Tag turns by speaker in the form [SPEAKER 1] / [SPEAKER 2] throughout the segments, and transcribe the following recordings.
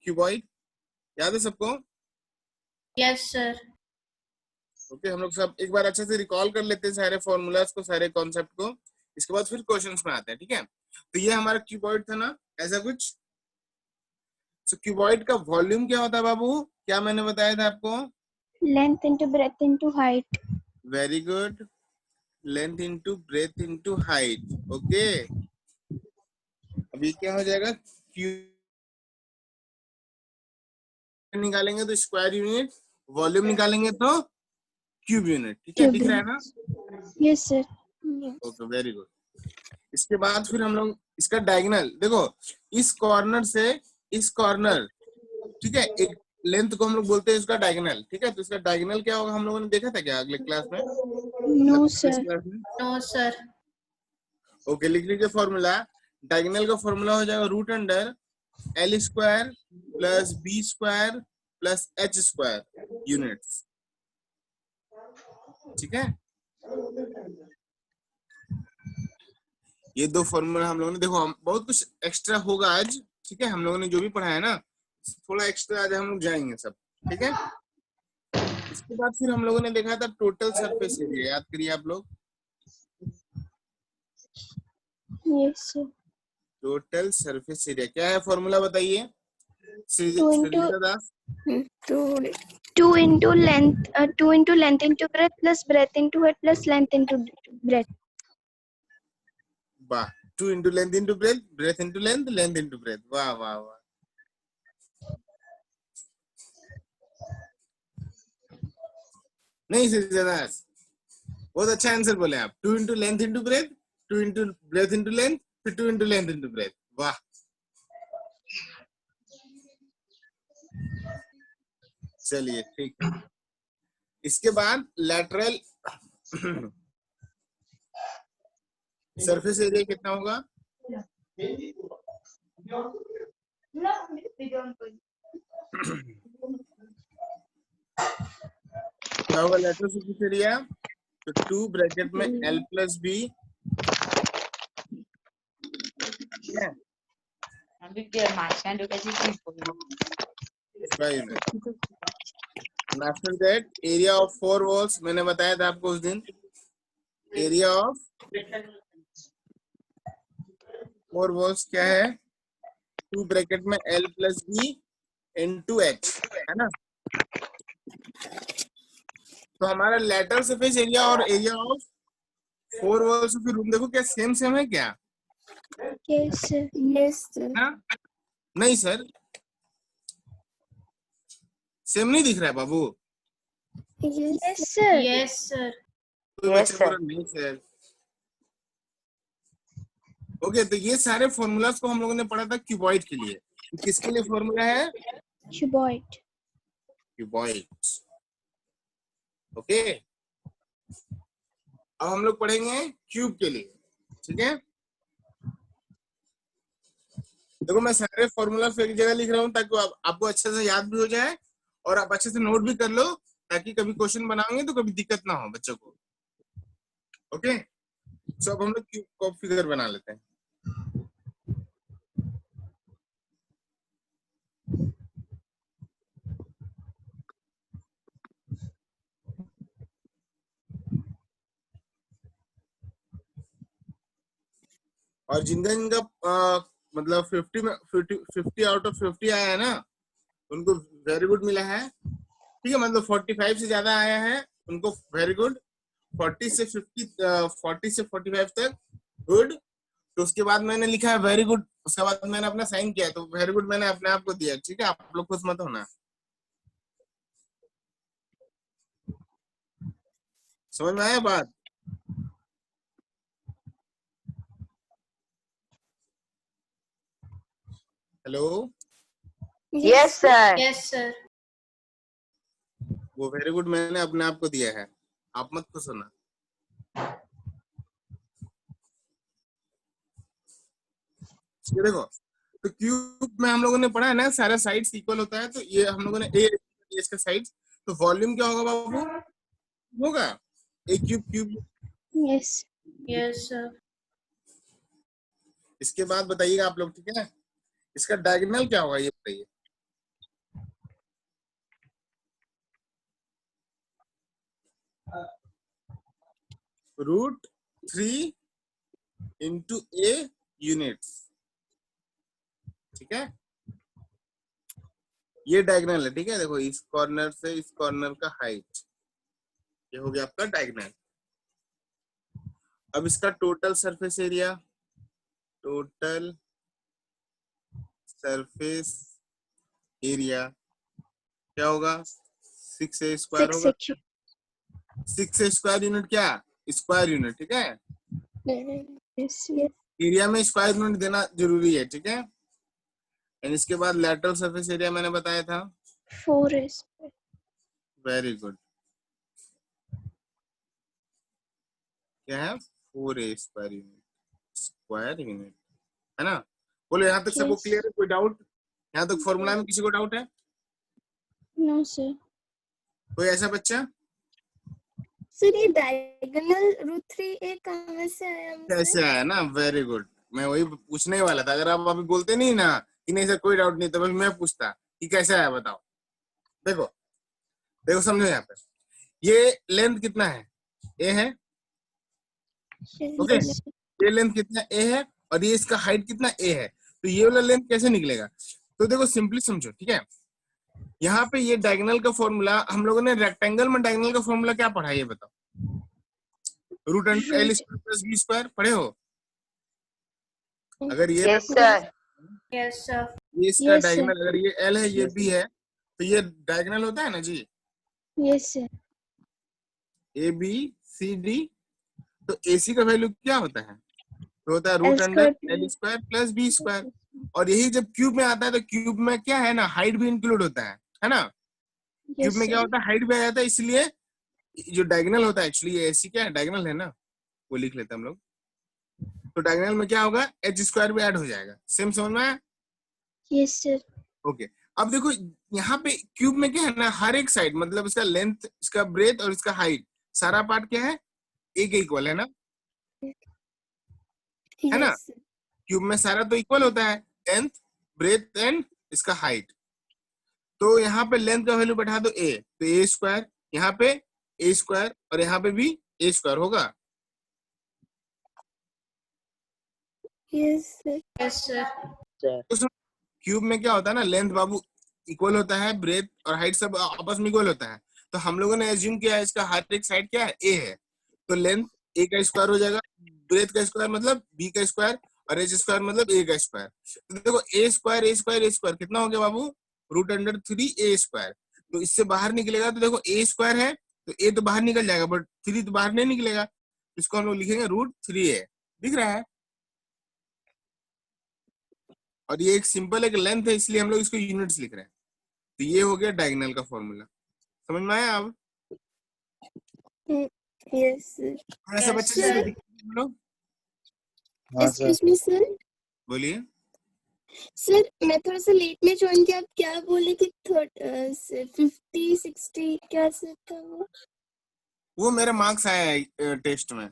[SPEAKER 1] Cuboid, याद है सबको?
[SPEAKER 2] Yes sir.
[SPEAKER 1] ओके, हम लोग सब एक बार अच्छे से रिकॉल कर लेते हैं सारे फॉर्मूलाज को, सारे कॉन्सेप्ट को, इसके बाद फिर क्वेश्चंस में आते हैं, ठीक है? तो ये हमारा क्यूबॉइड था ना, ऐसा कुछ। तो क्यूबॉइड का वॉल्यूम क्या होता है बाबू? क्या मैंने बताया था आपको?
[SPEAKER 3] Length into breath into height.
[SPEAKER 1] Very good, length into breath into height. Okay, अभी क्या हो जाएगा? क्यूब निकालेंगे तो स्क्वायर यूनिट, वॉल्यूम निकालेंगे तो क्यूब यूनिट, ठीक है? दिख रहा है ना?
[SPEAKER 3] Yes sir.
[SPEAKER 1] Okay, very good. इसके बाद फिर हम लोग इसका डायगोनल देखो, इस कॉर्नर से इस कॉर्नर, ठीक है, एक लेंथ को हम लोग बोलते हैं इसका डायगोनल, ठीक है? तो इसका डायगोनल क्या होगा हम लोगों ने देखा था क्या अगले क्लास में?
[SPEAKER 3] No sir.
[SPEAKER 2] No sir.
[SPEAKER 1] Okay, लिख लीजिए फॉर्मूला। डायगोनल का फॉर्मूला हो जाएगा root under L square plus B square plus H square units, ठीक है? ये दो फॉर्मूला हम लोगों ने, देखो हम बहुत कुछ एक्स्ट्रा होगा आज, ठीक है? हम लोगों ने जो भी पढ़ा है ना, थोड़ा एक्स्ट्रा आज हम लोग जाएंगे सब, ठीक है? इसके बाद फिर हम लोगों ने देखा था टोटल सरफेस एरिया, याद करिए आप लोग।
[SPEAKER 3] Yes sir.
[SPEAKER 1] Total surface area क्या है फॉर्मूला बताइए
[SPEAKER 3] टू इंटू
[SPEAKER 1] दास?
[SPEAKER 3] Two into length into breadth plus breadth into height plus length into breadth.
[SPEAKER 1] वाह, 2 into length into breadth, breadth into length, length into breadth, वाह वाह वाह। नहीं दास, बहुत अच्छा आंसर बोले आप। 2 into length into breath, 2 into breadth into length, फिर 2 इंटू लेंथ इंटू ब्रेथ, वाह। चलिए ठीक है। इसके बाद लैटरल सरफेस एरिया कितना होगा? क्या होगा लैटरल सरफेस एरिया? तो 2 ब्रैकेट में L प्लस बी, ठीक है? After that area of 4 walls, मैंने बताया था आपको उस दिन, एरिया ऑफ 4 वॉल्स क्या है? 2 ब्रैकेट में L plus B into H, है ना? तो हमारा लैटरल सरफेस एरिया और area of 4 walls of room देखो क्या सेम है क्या?
[SPEAKER 3] Yes sir. Yes sir.
[SPEAKER 1] ना? नहीं सर, सेम नहीं दिख रहा है बाबू।
[SPEAKER 3] Yes sir.
[SPEAKER 2] Yes sir.
[SPEAKER 1] तो बच्चा बोला नहीं सर। ओके, तो ये सारे फॉर्मूलाज को हम लोगों ने पढ़ा था क्यूबॉइड के लिए। किसके लिए फॉर्मूला है?
[SPEAKER 3] क्यूबॉइड।
[SPEAKER 1] क्यूबॉइड। ओके, अब हम लोग पढ़ेंगे क्यूब के लिए, ठीक है? देखो मैं सारे फॉर्मूला एक जगह लिख रहा हूँ ताकि आपको अच्छे से याद भी हो जाए और आप अच्छे से नोट भी कर लो, ताकि कभी क्वेश्चन बनाओगे तो कभी दिक्कत ना हो बच्चों को। ओके, सो अब हम लोग क्यूब को फिगर बना लेते हैं। और जिनका मतलब 50 आउट ऑफ 50 आया है ना, उनको वेरी गुड मिला है, ठीक है? मतलब 45 से ज्यादा आया है उनको वेरी गुड, 40 से 45 तक गुड। तो उसके बाद मैंने लिखा है वेरी गुड, उसके बाद मैंने अपना साइन किया, तो वेरी गुड मैंने अपने आप को दिया, ठीक है? आप लोग खुश मत होना, समझ में आया बात? Hello,
[SPEAKER 4] yes sir.
[SPEAKER 2] Yes sir.
[SPEAKER 1] वो वेरी गुड मैंने अपने आप को दिया है, आप मत खुश होना। ये देखो, तो क्यूब में हम लोगों ने पढ़ा है ना सारा साइड्स इक्वल होता है, तो ये हम लोगों ने ए इसका साइड्स, तो वॉल्यूम क्या होगा बाबू? होगा A cube cube.
[SPEAKER 3] Yes.
[SPEAKER 2] Yes sir.
[SPEAKER 1] इसके बाद बताइएगा आप लोग, ठीक है? इसका डायगोनल क्या होगा ये बताइए। √3 into a यूनिट्स। ठीक है, ये डायगोनल है। ठीक है, देखो इस कॉर्नर से इस कॉर्नर का हाइट, ये हो गया आपका डायगोनल। अब इसका total surface area, total surface area क्या होगा? 6a स्क्वायर होगा। 6a स्क्वायर यूनिट क्या? Square unit. ठीक है, एरिया में स्क्वायर यूनिट देना जरूरी है। ठीक है, एंड इसके बाद लैटरल सरफेस एरिया मैंने बताया था
[SPEAKER 3] 4a square.
[SPEAKER 1] वेरी गुड, क्या है? 4a square unit, square unit, है ना? बोलो यहाँ तक सबको
[SPEAKER 3] Yes.
[SPEAKER 1] क्लियर है? कोई डाउट यहाँ तक? फॉर्मूला में किसी को डाउट है?
[SPEAKER 3] No sir.
[SPEAKER 1] कोई ऐसा बच्चा?
[SPEAKER 5] सर ये डायगोनल √3a कहाँ से आया हमसे?
[SPEAKER 1] कैसे आया ना? वेरी गुड, मैं वही पूछने ही वाला था। अगर आप अभी बोलते नहीं ना कि नहीं सर कोई डाउट नहीं, तो मैं पूछता कि कैसे आया, बताओ। देखो देखो समझो, यहाँ पे ये लेंथ कितना है? ए है। ओके, ये लेंथ कितना ए है और ये इसका हाइट कितना ए है, तो ये वाला लेंथ कैसे निकलेगा? तो देखो सिंपली समझो। ठीक है, यहाँ पे ये डायगोनल का फॉर्मूला, हम लोगों ने रेक्टेंगल में डायगोनल का फॉर्मूला क्या पढ़ा है ये बताओ? √L² + B² पढ़े हो? अगर ये
[SPEAKER 4] Yes, sir.
[SPEAKER 2] Yes, sir.
[SPEAKER 1] ये इसका
[SPEAKER 3] Yes, sir.
[SPEAKER 1] डायगोनल, अगर ये L है ये B है, तो ये डायगोनल होता है ना जी,
[SPEAKER 3] Yes sir.
[SPEAKER 1] ABCD। तो AC का वैल्यू क्या होता है? तो होता है √L² + B²। और यही जब क्यूब में आता है तो क्यूब में क्या है ना, हाइट भी इंक्लूड होता है ना? क्यूब
[SPEAKER 3] Yes
[SPEAKER 1] में क्या
[SPEAKER 3] sir.
[SPEAKER 1] होता है? हाइट भी आ जाता है, इसलिए जो डायगोनल होता है, एक्चुअली ये AC क्या है? डायगोनल है ना, वो लिख लेते हैं हम लोग। तो डायगोनल में क्या होगा? H² भी ऐड हो जाएगा। सेम समझ में आया?
[SPEAKER 3] Yes sir.
[SPEAKER 1] ओके, अब देखो यहाँ पे क्यूब में क्या है ना, हर एक साइड मतलब इसका लेंथ, इसका ब्रेथ और इसका हाइट, सारा पार्ट क्या है? एक इक्वल है ना, है ना?
[SPEAKER 5] Yes, sir.
[SPEAKER 1] क्यूब में सारा तो इक्वल होता है, लेंथ, ब्रेथ एंड इसका हाइट। तो यहाँ पे लेंथ का वैल्यू बैठा दो a, तो A², यहाँ पे A² और यहाँ पे भी A² होगा।
[SPEAKER 5] Yes, sir.
[SPEAKER 2] Yes, sir.
[SPEAKER 1] तो क्यूब में क्या होता है ना, लेंथ बाबू इक्वल होता है, ब्रेथ और हाइट सब आपस में इक्वल होता है। तो हम लोगों ने एज्यूम किया है इसका हर एक साइड क्या है? ए है। तो लेंथ ए का स्क्वायर हो जाएगा, ब्रेथ का स्क्वायर मतलब बी का स्क्वायर, और H² मतलब ए का स्क्वायर। तो देखो A² कितना हो गया बाबू? √3a²। तो इससे बाहर निकलेगा तो देखो A² है तो ए तो बाहर निकल जाएगा, बट 3 तो बाहर नहीं निकलेगा। इसको हम लोग लिखेंगे √3a। दिख रहा है? और ये एक सिंपल एक लेंथ है, इसलिए हम लोग इसको यूनिट्स लिख रहे हैं। तो ये हो गया डायगोनल का फॉर्मूला। समझ में आया? अब
[SPEAKER 5] Yes, sir.
[SPEAKER 1] ऐसा
[SPEAKER 2] Yes,
[SPEAKER 1] बच्चे
[SPEAKER 2] sir.
[SPEAKER 1] जिसको दिक्कत है, लोग
[SPEAKER 5] Excuse me, sir.
[SPEAKER 1] बोलिए।
[SPEAKER 5] सर मैं थोड़ा सा लेट में ज्वाइन किया, आप क्या बोले कि 50 60 क्या सर था
[SPEAKER 1] वो मेरे मार्क्स आया है टेस्ट में।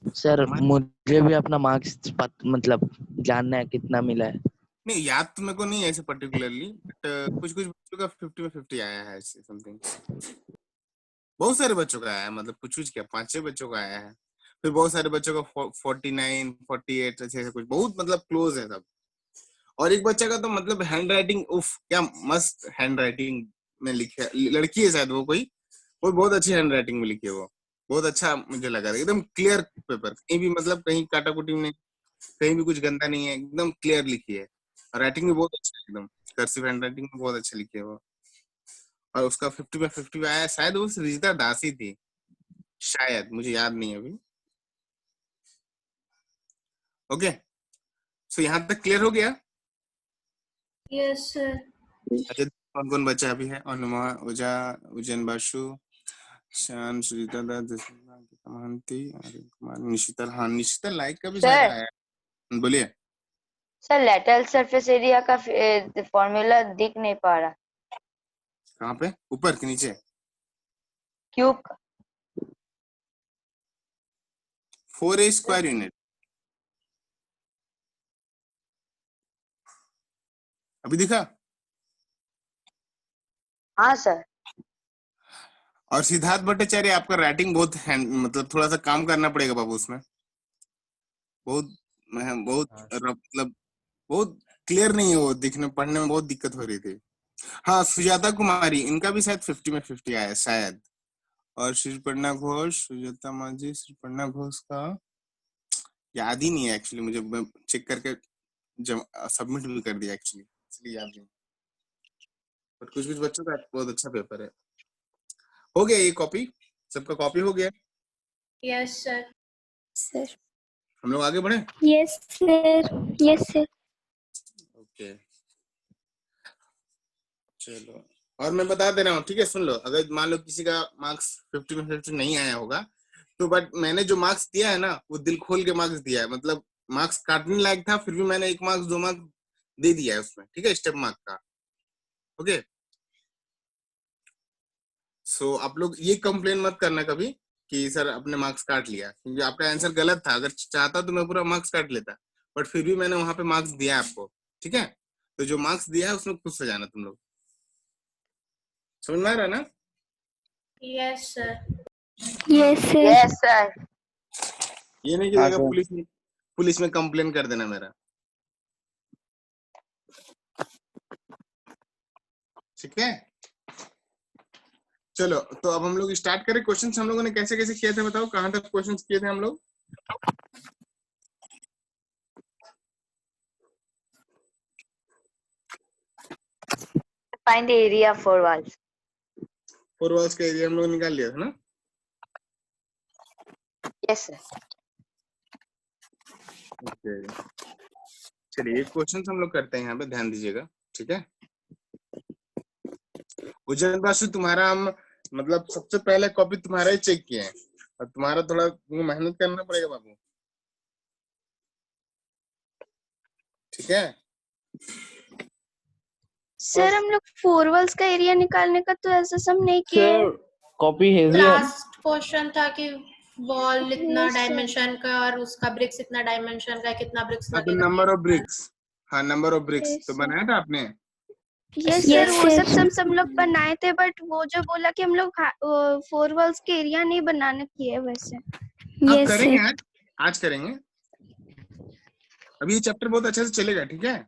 [SPEAKER 6] सर मुझे भी अपना मार्क्स मतलब जानना है कितना मिला है।
[SPEAKER 1] नहीं याद तो मेरे को नहीं है ऐसे पर्टिकुलरली, बट कुछ कुछ बच्चों का 50 में 50 आया है ऐसे समथिंग। बहुत सारे बच्चों का आया है, मतलब कुछ क्या 5-6 बच्चों का आया है। फिर बहुत सारे बच्चों का 49 48 ऐसे कुछ, बहुत मतलब क्लोज है सब। और एक बच्चे का तो मतलब हैंड राइटिंग, उफ क्या मस्त हैंड राइटिंग में लिखे, लड़की है शायद वो बहुत अच्छी हैंड राइटिंग में लिखी है। वो बहुत अच्छा मुझे लगा, एकदम क्लियर पेपर, कहीं भी मतलब कहीं काटा कुटी नहीं, कहीं भी कुछ गंदा नहीं है, एकदम क्लियर लिखी है। राइटिंग भी बहुत अच्छा है, एकदम कर्सिव हैंड राइटिंग में बहुत अच्छा लिखी है वो। और उसका 50 में 50 आया, शायद वो रिजिता दासी थी शायद, मुझे याद नहीं है अभी। ओके, सो यहाँ तक क्लियर हो गया?
[SPEAKER 2] Yes, sir.
[SPEAKER 1] अच्छा, कौन कौन बच्चा अभी है? अनुमा, ओजा, उज्जैन बाशु, शान, सुजीता दत्त, महंती, आर्यन कुमार, निशितल। हाँ निशितल लाइक का भी शायद
[SPEAKER 4] सर
[SPEAKER 1] आया। बोलिए।
[SPEAKER 4] सर लेटरल सरफेस एरिया का फॉर्मूला दिख नहीं पा रहा।
[SPEAKER 1] कहाँ पे? ऊपर के नीचे?
[SPEAKER 4] क्यूब का।
[SPEAKER 1] 4a square unit. अभी दिखा?
[SPEAKER 4] हाँ सर।
[SPEAKER 1] और सिद्धार्थ भट्टाचार्य, आपका राइटिंग बहुत मतलब थोड़ा सा काम करना पड़ेगा बाबू उसमें। बहुत मतलब बहुत क्लियर नहीं है वो, दिखने पढ़ने में बहुत दिक्कत हो रही थी। हाँ, सुजाता कुमारी, इनका भी शायद 50 में 50 आया शायद। और श्रीपर्णा घोष, सुजाता मांझी, श्रीपर्णा घोष का याद ही नहीं है एक्चुअली मुझे, मैं चेक करके सबमिट भी कर दिया एक्चुअली, इसलिए याद नहीं। बट कुछ बच्चों का बहुत अच्छा पेपर है। हो गया ये कॉपी, सबका कॉपी हो गया।
[SPEAKER 2] Yes sir.
[SPEAKER 5] सर।
[SPEAKER 1] हम लोग आगे बढ़े।
[SPEAKER 3] Yes sir, yes sir.
[SPEAKER 1] Okay चलो, और मैं बता दे रहा हूँ, ठीक है, सुन लो। अगर मान लो किसी का मार्क्स 50 में 50 नहीं आया होगा, तो बट मैंने जो मार्क्स दिया है ना, वो दिल खोल के मार्क्स दिया है। मतलब मार्क्स काटने लायक था, फिर भी मैंने 1 मार्क्स 2 मार्क्स दे दिया है उसमें, ठीक है, स्टेप मार्क का। ओके, सो आप लोग ये कंप्लेन मत करना कभी कि सर अपने मार्क्स काट लिया, क्योंकि आपका आंसर गलत था। अगर चाहता तो मैं पूरा मार्क्स काट लेता, बट फिर भी मैंने वहां पे मार्क्स दिया आपको, ठीक है। तो जो मार्क्स दिया है उसमें खुश हो जाना तुम लोग। समझ में आ रहा है ना?
[SPEAKER 2] Yes sir.
[SPEAKER 3] Yes sir.
[SPEAKER 4] Yes sir.
[SPEAKER 1] ये नहीं कि
[SPEAKER 6] हाँ,
[SPEAKER 1] अगर
[SPEAKER 6] सर।
[SPEAKER 1] पुलिस में कंप्लेन कर देना मेरा, ठीक है। चलो, तो अब हम लोग स्टार्ट करें। क्वेश्चंस हम लोगों ने कैसे कैसे किए थे, बताओ कहां तक क्वेश्चंस किए थे हम लोग?
[SPEAKER 4] Find the area of 4 walls.
[SPEAKER 1] 4 walls का एरिया हम लोग निकाल लिया था ना।
[SPEAKER 4] Yes sir.
[SPEAKER 1] ओके, चलिए क्वेश्चंस हम लोग करते हैं यहाँ पे, ध्यान दीजिएगा, ठीक है। उज्जैन बासु, तुम्हारा हम मतलब सबसे पहले कॉपी तुम्हारा ही चेक किए हैं, और तुम्हारा थोड़ा मेहनत करना पड़ेगा बाबू, ठीक है।
[SPEAKER 3] सर हम लोग 4 walls का एरिया निकालने का तो ऐसा सब नहीं किए।
[SPEAKER 6] सर कॉपी हेवी है।
[SPEAKER 2] लास्ट क्वेश्चन था कि वॉल इतना
[SPEAKER 3] Yes, sir.
[SPEAKER 2] डायमेंशन का और उसका ब्रिक्स इतना डायमेंशन का, कितना ब्रिक्स
[SPEAKER 1] हाँ, तो
[SPEAKER 2] लगेगा।
[SPEAKER 1] नंबर ऑफ ब्रिक्स, हाँ नंबर ऑफ ब्रिक्स
[SPEAKER 3] Yes,
[SPEAKER 1] तो
[SPEAKER 3] sir.
[SPEAKER 1] बनाया था आपने।
[SPEAKER 3] यस सर, वो सब लोग बनाए थे, बट वो जो बोला कि हम लोग 4 walls के एरिया नहीं बनाने किए वैसे।
[SPEAKER 1] आप करेंगे आज करेंगे। अभी ये चैप्टर बहुत अच्छे से चलेगा, ठीक है।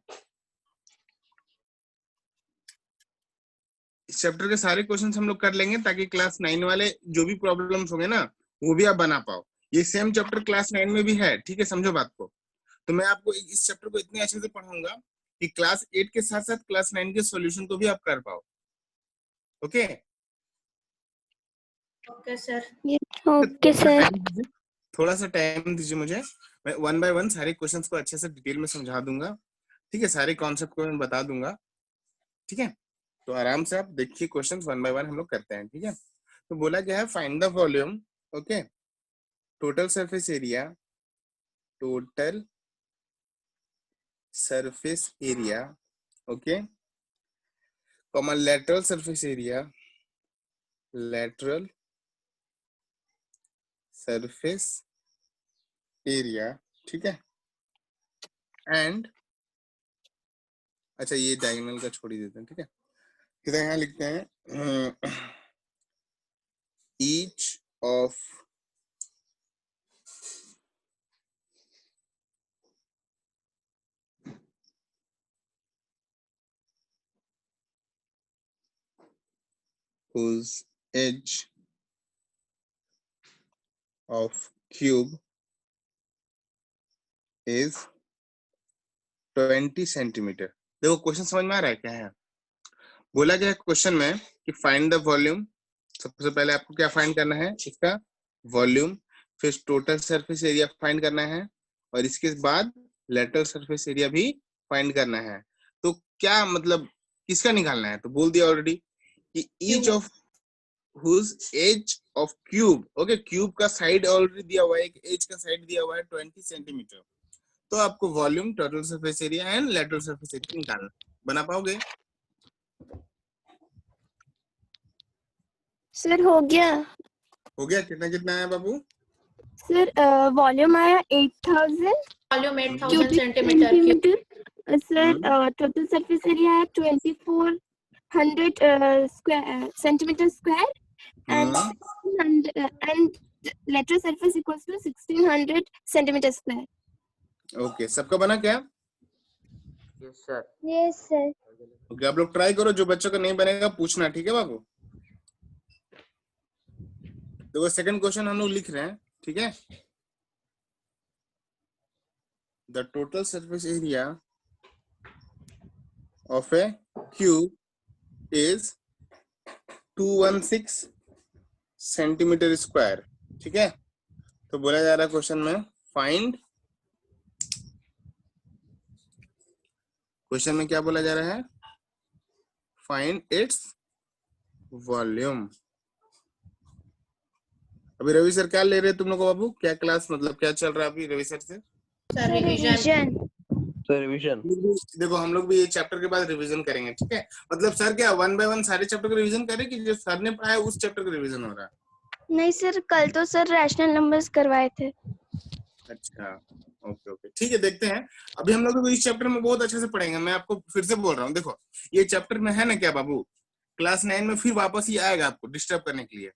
[SPEAKER 1] इस चैप्टर के सारे क्वेश्चंस हम लोग कर लेंगे, ताकि क्लास 9 वाले जो भी प्रॉब्लम्स होंगे ना, वो भी आप बना पाओ। ये सेम चैप्टर क्लास 9 में भी है, ठीक है, समझो बात को। तो मैं आपको इस चैप्टर को इतने अच्छे से पढ़ाऊंगा कि क्लास 8 के साथ साथ क्लास 9 के सॉल्यूशन को भी आप कर पाओ। Okay
[SPEAKER 2] okay sir.
[SPEAKER 3] Okay sir.
[SPEAKER 1] थोड़ा सा टाइम दीजिए मुझे, मैं 1 बाय 1 सारे क्वेश्चंस को अच्छे से डिटेल में समझा दूंगा, ठीक है। सारे कॉन्सेप्ट को मैं बता दूंगा, ठीक है। तो आराम से आप देखिए, क्वेश्चंस 1 बाय 1 हम लोग करते हैं, ठीक है। तो बोला गया है find the volume, okay, total surface area, total surface area, okay, common lateral surface area, lateral surface area, ठीक है। एंड अच्छा, ये डायगोनल का छोड़ ही देते हैं, ठीक है। इधर यहाँ लिखते हैं each of whose edge of cube is 20 centimetre. देखो क्वेश्चन समझ में आ रहा है क्या है? बोला गया क्वेश्चन में कि फाइंड द वॉल्यूम। सबसे पहले आपको क्या फाइंड करना है? इसका वॉल्यूम, फिर टोटल सरफेस एरिया फाइंड करना है, और इसके बाद लेटरल सरफेस एरिया भी फाइंड करना है। तो क्या मतलब किसका निकालना है? तो बोल दिया ऑलरेडी कि each of whose edge of cube, okay, cube का साइड ऑलरेडी दिया हुआ है, एक एज का साइड दिया हुआ है 20 सेंटीमीटर। तो आपको volume, total surface area and lateral surface area निकालना। बना पाओगे?
[SPEAKER 5] सर हो गया।
[SPEAKER 1] हो गया? कितना कितना आया बाबू?
[SPEAKER 5] सर वॉल्यूम आया 8000
[SPEAKER 2] volume 8000
[SPEAKER 5] cubic
[SPEAKER 2] centimetre.
[SPEAKER 5] Centimetre. Sir total surface area है 2400 square centimetre square, and
[SPEAKER 1] hmm
[SPEAKER 5] 1600 and lateral surface equals to 1600 centimeter square.
[SPEAKER 1] Okay, सबका बना क्या?
[SPEAKER 6] Yes sir.
[SPEAKER 3] Yes sir.
[SPEAKER 1] Okay, आप लोग ट्राई करो, जो बच्चों का नहीं बनेगा पूछना, ठीक है बाबू? देखो सेकंड क्वेश्चन हम लोग लिख रहे हैं, ठीक है? The total surface area of a cube is 216 centimetre square, ठीक है? तो बोला जा रहा है क्वेश्चन में फाइंड, क्वेश्चन में क्या बोला जा रहा है? Find its volume. अभी रवि सर क्या ले रहे हैं तुम लोग को बाबू? क्या क्लास, मतलब क्या चल रहा है अभी रवि सर से?
[SPEAKER 2] Sir revision.
[SPEAKER 6] Sir revision.
[SPEAKER 1] देखो हम लोग भी ये चैप्टर के बाद रिवीजन करेंगे, ठीक है? मतलब सर क्या 1 बाय 1 सारे चैप्टर का रिवीजन करें कि जो सर ने पढ़ाया उस चैप्टर का रिवीजन हो रहा है?
[SPEAKER 3] नहीं सर, कल तो सर रैशनल नंबर्स करवाए थे।
[SPEAKER 1] अच्छा, ओके ओके, ठीक है, देखते हैं। अभी हम लोग इस चैप्टर में बहुत अच्छे से पढ़ेंगे। मैं आपको फिर से बोल रहा हूँ, देखो ये चैप्टर में है ना क्या बाबू, क्लास 9 में फिर वापस ही आएगा आपको डिस्टर्ब करने के लिए।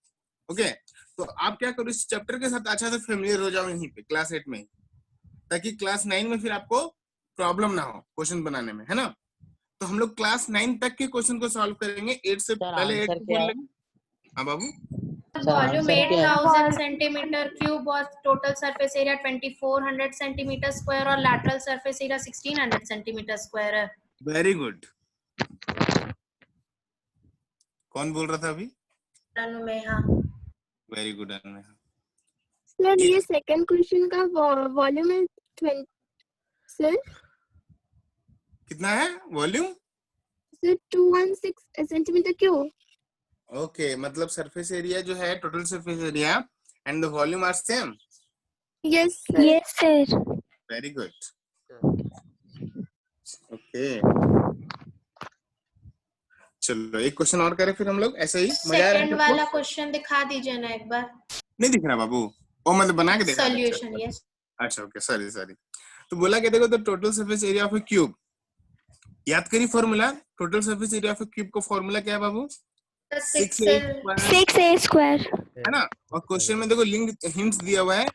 [SPEAKER 1] ओके, तो आप क्या करो, इस चैप्टर के साथ अच्छा से फेमिलियर हो जाओ यहीं पे क्लास 8 में, ताकि क्लास 9 में फिर आपको प्रॉब्लम ना हो क्वेश्चन बनाने में, है ना? तो हम लोग क्लास 9 तक के क्वेश्चन को सॉल्व करेंगे, 8 से पहले 8
[SPEAKER 6] आंसर
[SPEAKER 1] को
[SPEAKER 6] क्या
[SPEAKER 1] बोल
[SPEAKER 6] है?
[SPEAKER 1] लेंगे। हाँ बाबू,
[SPEAKER 2] वॉल्यूम
[SPEAKER 6] आंसर क्या है?
[SPEAKER 2] 8000 सेंटीमीटर क्यूब और total surface area 2400 centimetre square और lateral surface area 1600 centimetre square है।
[SPEAKER 1] Very good. कौन बोल रहा था अभी?
[SPEAKER 2] तनु में हाँ।
[SPEAKER 1] Very good Anmeha.
[SPEAKER 5] सर ये सेकंड क्वेश्चन का वॉल्यूम है 20 सर।
[SPEAKER 1] कितना है volume?
[SPEAKER 5] Sir 216 centimetre cube.
[SPEAKER 1] Okay, मतलब सरफेस एरिया जो है, total surface area and the volume are same.
[SPEAKER 5] Yes sir.
[SPEAKER 3] Yes sir.
[SPEAKER 1] Very good, okay. चलो एक क्वेश्चन और करें फिर हम लोग, ऐसे ही मजा आ रहा है
[SPEAKER 2] सेकंड
[SPEAKER 1] सबको?
[SPEAKER 2] वाला क्वेश्चन दिखा दीजिए ना एक बार।
[SPEAKER 1] नहीं दिख रहा बाबू? ओ मतलब बना के देखा?
[SPEAKER 2] Solution yes.
[SPEAKER 1] अच्छा ओके, सॉरी सॉरी। तो बोला क्या, देखो the total surface area of a cube, याद करिए formula. Total surface area of a cube का फॉर्मूला क्या है बाबू? 6 a स्क्वायर,
[SPEAKER 3] 6a स्क्वायर।
[SPEAKER 1] है ना? और क्वेश्चन में देखो लिंक हिंट्स दिया हुआ है,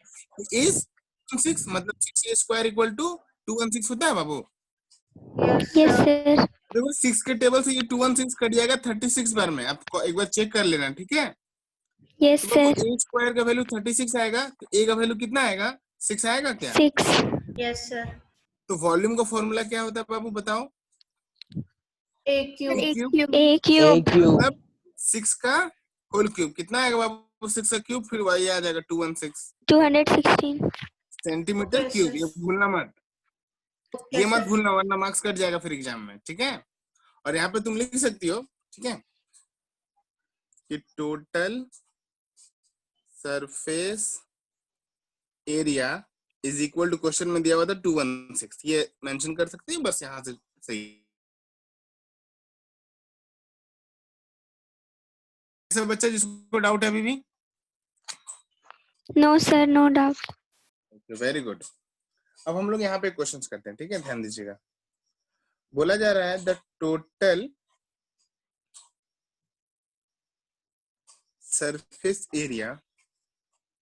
[SPEAKER 1] इज 6, मतलब 6a स्क्वायर इक्वल टू 216 होता है बाबू।
[SPEAKER 3] Yes sir.
[SPEAKER 1] देखो 6 के टेबल से ये 216 कट जाएगा 36 बार में, आप एक बार चेक कर लेना, ठीक है?
[SPEAKER 3] यस
[SPEAKER 1] तो बाबू
[SPEAKER 3] सर।
[SPEAKER 1] a स्क्वायर का वैल्यू 36 आएगा, तो a का वैल्यू कितना आएगा? 6 आएगा क्या?
[SPEAKER 3] 6।
[SPEAKER 2] Yes sir.
[SPEAKER 1] तो वॉल्यूम का फॉर्मूला क्या होता है बाबू बताओ?
[SPEAKER 2] A cube.
[SPEAKER 1] a cube,
[SPEAKER 3] a cube.
[SPEAKER 1] मतलब 6 का होल क्यूब। कितना आएगा बाबू 6 का क्यूब? फिर वही आ जाएगा 216
[SPEAKER 3] 216।
[SPEAKER 1] Centimetre cube. ये भूलना मत, ये मत भूलना, वरना मार्क्स कट जाएगा फिर एग्जाम में, ठीक है? और यहाँ पे तुम लिख सकती हो, ठीक है, कि total surface area is equal to, question में दिया हुआ था 216, ये मेंशन कर सकते हैं बस यहाँ से, सही। ऐसा बच्चा जिसको डाउट है अभी भी?
[SPEAKER 3] No sir, no doubt.
[SPEAKER 1] Very good. अब हम लोग यहाँ पे क्वेश्चंस करते हैं, ठीक है? ध्यान दीजिएगा। बोला जा रहा है the total surface area,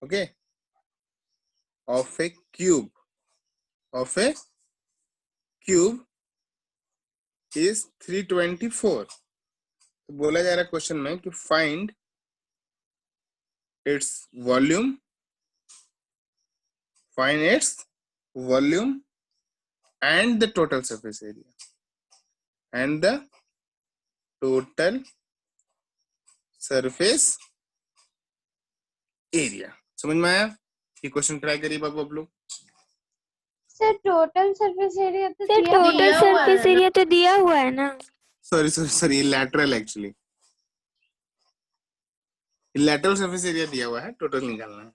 [SPEAKER 1] okay, of a cube, of a cube is 324। तो बोला जा रहा है क्वेश्चन में कि find its volume, find its volume and the total surface area, and the total surface area। समझ में आया? ये क्वेश्चन ट्राई करिए बाबू आप लोग।
[SPEAKER 3] सर टोटल सरफेस एरिया तो
[SPEAKER 2] सर,
[SPEAKER 3] दिया
[SPEAKER 2] टोटल
[SPEAKER 3] हुआ है
[SPEAKER 2] सरफेस
[SPEAKER 3] ना?
[SPEAKER 2] एरिया
[SPEAKER 3] तो दिया हुआ है ना?
[SPEAKER 1] सॉरी सॉरी सॉरी, ये lateral actually, lateral surface area दिया हुआ है, टोटल निकालना है।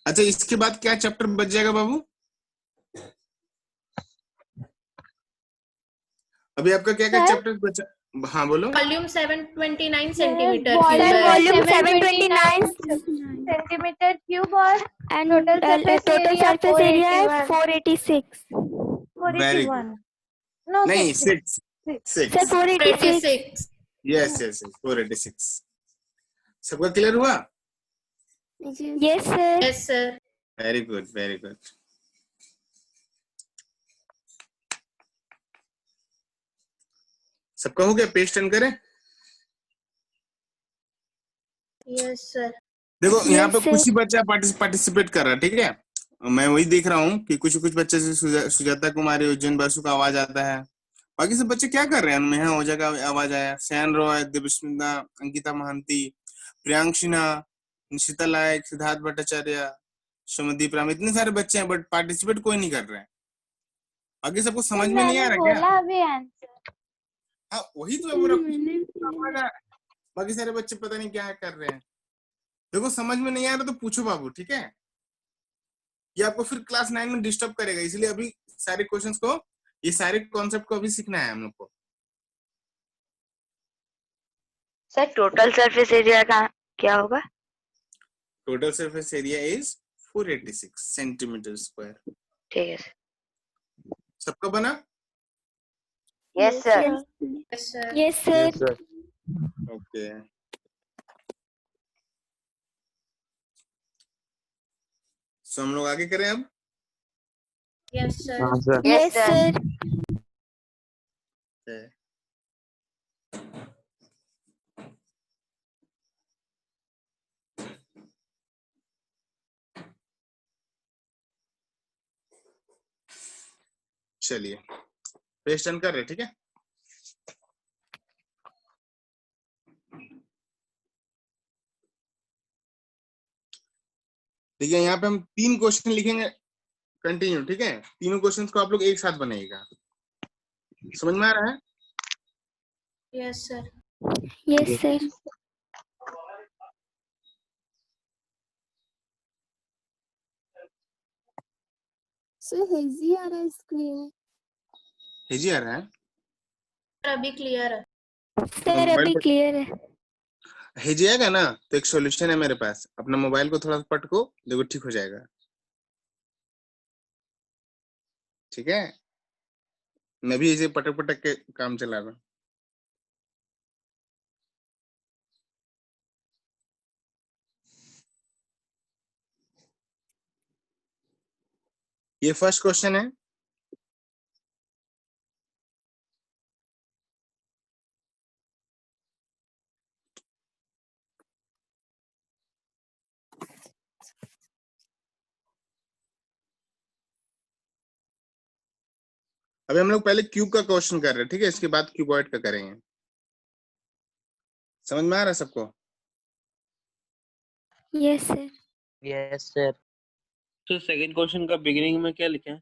[SPEAKER 1] अच्छा, इसके बाद क्या चैप्टर बच जाएगा बाबू? अभी आपका क्या क्या
[SPEAKER 3] सर?
[SPEAKER 1] चैप्टर बचा? हाँ बोलो।
[SPEAKER 2] Volume 729 centimetre
[SPEAKER 3] sir volume
[SPEAKER 2] 729
[SPEAKER 3] centimetre cube और
[SPEAKER 5] and
[SPEAKER 3] total
[SPEAKER 5] total surface area है 486
[SPEAKER 1] वेरी गुड। नहीं, 6
[SPEAKER 5] सर
[SPEAKER 1] 6
[SPEAKER 5] 486
[SPEAKER 2] 86
[SPEAKER 1] यस यस 486। सबका क्लियर हुआ?
[SPEAKER 5] Yes sir
[SPEAKER 2] yes sir.
[SPEAKER 1] Very good very good. सबका हो गया? पेज टर्न करें।
[SPEAKER 2] Yes sir.
[SPEAKER 1] देखो यहाँ पे
[SPEAKER 5] Yes, sir.
[SPEAKER 1] कुछ ही बच्चा पार्टिसिपेट कर रहा है, ठीक है। मैं वही देख रहा हूँ कि कुछ बच्चे से सुजाता कुमारी, उज्जैन बसु का आवाज आता है। बाकी सब बच्चे क्या कर रहे हैं? नेहा ओझा का आवाज आया, सैन रॉय, दिव्यस्मिता, अंकिता महांती, प्रियांक सिन्हा, निशिता लायक, सिद्धार्थ भट्टाचार्य, सुमदीप राम, इतने सारे बच्चे हैं बट पार्टिसिपेट कोई नहीं कर रहे हैं। बाकी सबको समझ में नहीं आ रहा क्या?
[SPEAKER 3] अभी आंसर।
[SPEAKER 1] हाँ वही तो मैं बोल रहा। बाकी सारे बच्चे पता नहीं क्या कर रहे हैं। देखो समझ में नहीं आ रहा तो पूछो बाबू, ठीक है। ये आपको फिर क्लास 9 में डिस्टर्ब करेगा, इसलिए अभी सारे क्वेश्चंस को, ये सारे कॉन्सेप्ट को अभी सीखना है हम लोग को।
[SPEAKER 4] सर टोटल सरफेस एरिया का क्या होगा?
[SPEAKER 1] Total surface area is 486 centimetre square.
[SPEAKER 4] ठीक है सर।
[SPEAKER 1] सबका बना?
[SPEAKER 4] Yes sir.
[SPEAKER 2] Yes sir.
[SPEAKER 5] Yes sir
[SPEAKER 6] sir.
[SPEAKER 1] Okay. So हम लोग आगे करें अब।
[SPEAKER 2] Yes sir.
[SPEAKER 6] हाँ सर।
[SPEAKER 5] Yes sir
[SPEAKER 1] Okay. चलिए पेज टर्न कर रहे, ठीक है। ठीक है, यहाँ पे हम 3 क्वेश्चन लिखेंगे कंटिन्यू, ठीक है। तीनों क्वेश्चंस को आप लोग एक साथ बनाइएगा। समझ में आ रहा है?
[SPEAKER 2] Yes sir.
[SPEAKER 5] Yes sir sir हेजी आ रहा है स्क्रीन
[SPEAKER 1] हेजी आ रहा है?
[SPEAKER 2] अभी क्लियर है।
[SPEAKER 5] सर अभी क्लियर है
[SPEAKER 1] हेजी आएगा ना तो एक सॉल्यूशन है मेरे पास, अपना मोबाइल को थोड़ा पटको, देखो ठीक हो जाएगा, ठीक है। मैं भी इसे पटक पटक के काम चला रहा हूँ। ये फर्स्ट क्वेश्चन है। अभी हम लोग पहले क्यूब का क्वेश्चन कर रहे हैं, ठीक है, इसके बाद क्यूबॉइड का करेंगे। समझ में आ रहा है सबको?
[SPEAKER 5] Yes sir
[SPEAKER 6] yes sir.
[SPEAKER 7] तो सेकंड क्वेश्चन का बिगिनिंग में क्या लिखा है?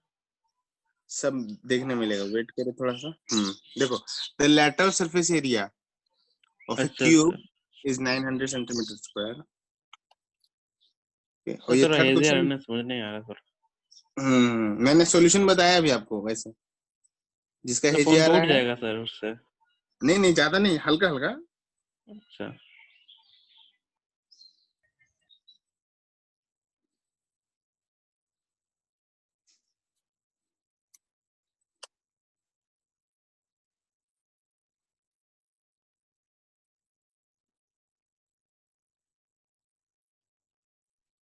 [SPEAKER 1] सब देखने मिलेगा, वेट करो थोड़ा सा। देखो, the lateral surface area of a
[SPEAKER 7] अच्छा
[SPEAKER 1] क्यूब
[SPEAKER 7] अच्छा।
[SPEAKER 1] Is 900 centimetre square. और
[SPEAKER 7] तो
[SPEAKER 1] ये
[SPEAKER 7] थोड़ा
[SPEAKER 1] थर्ड
[SPEAKER 7] हेजी आ रहा
[SPEAKER 1] क्वेश्चन।
[SPEAKER 7] है, समझ नहीं आ रहा सर।
[SPEAKER 1] मैंने सॉल्यूशन बताया अभी आपको, वैसे जिसका
[SPEAKER 7] तो
[SPEAKER 1] हेजी
[SPEAKER 7] फोन
[SPEAKER 1] आ
[SPEAKER 7] तो
[SPEAKER 1] रहा
[SPEAKER 7] उठ
[SPEAKER 1] है।
[SPEAKER 7] जाएगा सर उससे।
[SPEAKER 1] नहीं नहीं, ज्यादा नहीं, हल्का हल्का।
[SPEAKER 7] अच्छा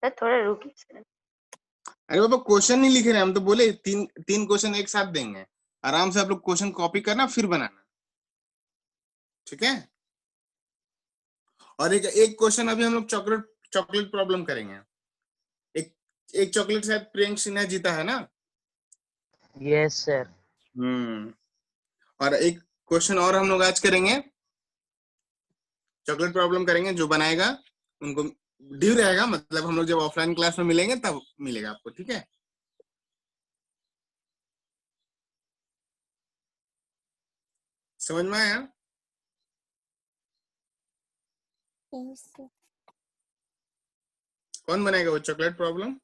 [SPEAKER 4] सर थोड़ा रुकिए सर।
[SPEAKER 1] अरे बाबा क्वेश्चन नहीं लिख रहे हम तो बोले तीन तीन क्वेश्चन एक साथ देंगे। आराम से आप लोग क्वेश्चन कॉपी करना फिर बनाना, ठीक है। और एक क्वेश्चन अभी हम लोग चॉकलेट चॉकलेट प्रॉब्लम करेंगे। एक एक चॉकलेट शायद प्रियंक सिन्हा जीता है ना।
[SPEAKER 6] Yes sir.
[SPEAKER 1] और एक क्वेश्चन और हम लोग आज करेंगे, चॉकलेट प्रॉब्लम करेंगे। जो बनाएगा उनको ड्यू रहेगा, मतलब हम लोग जब ऑफलाइन क्लास में मिलेंगे तब मिलेगा आपको, ठीक है। समझ में आया?
[SPEAKER 5] यस सर
[SPEAKER 1] कौन बनाएगा वो चॉकलेट प्रॉब्लम?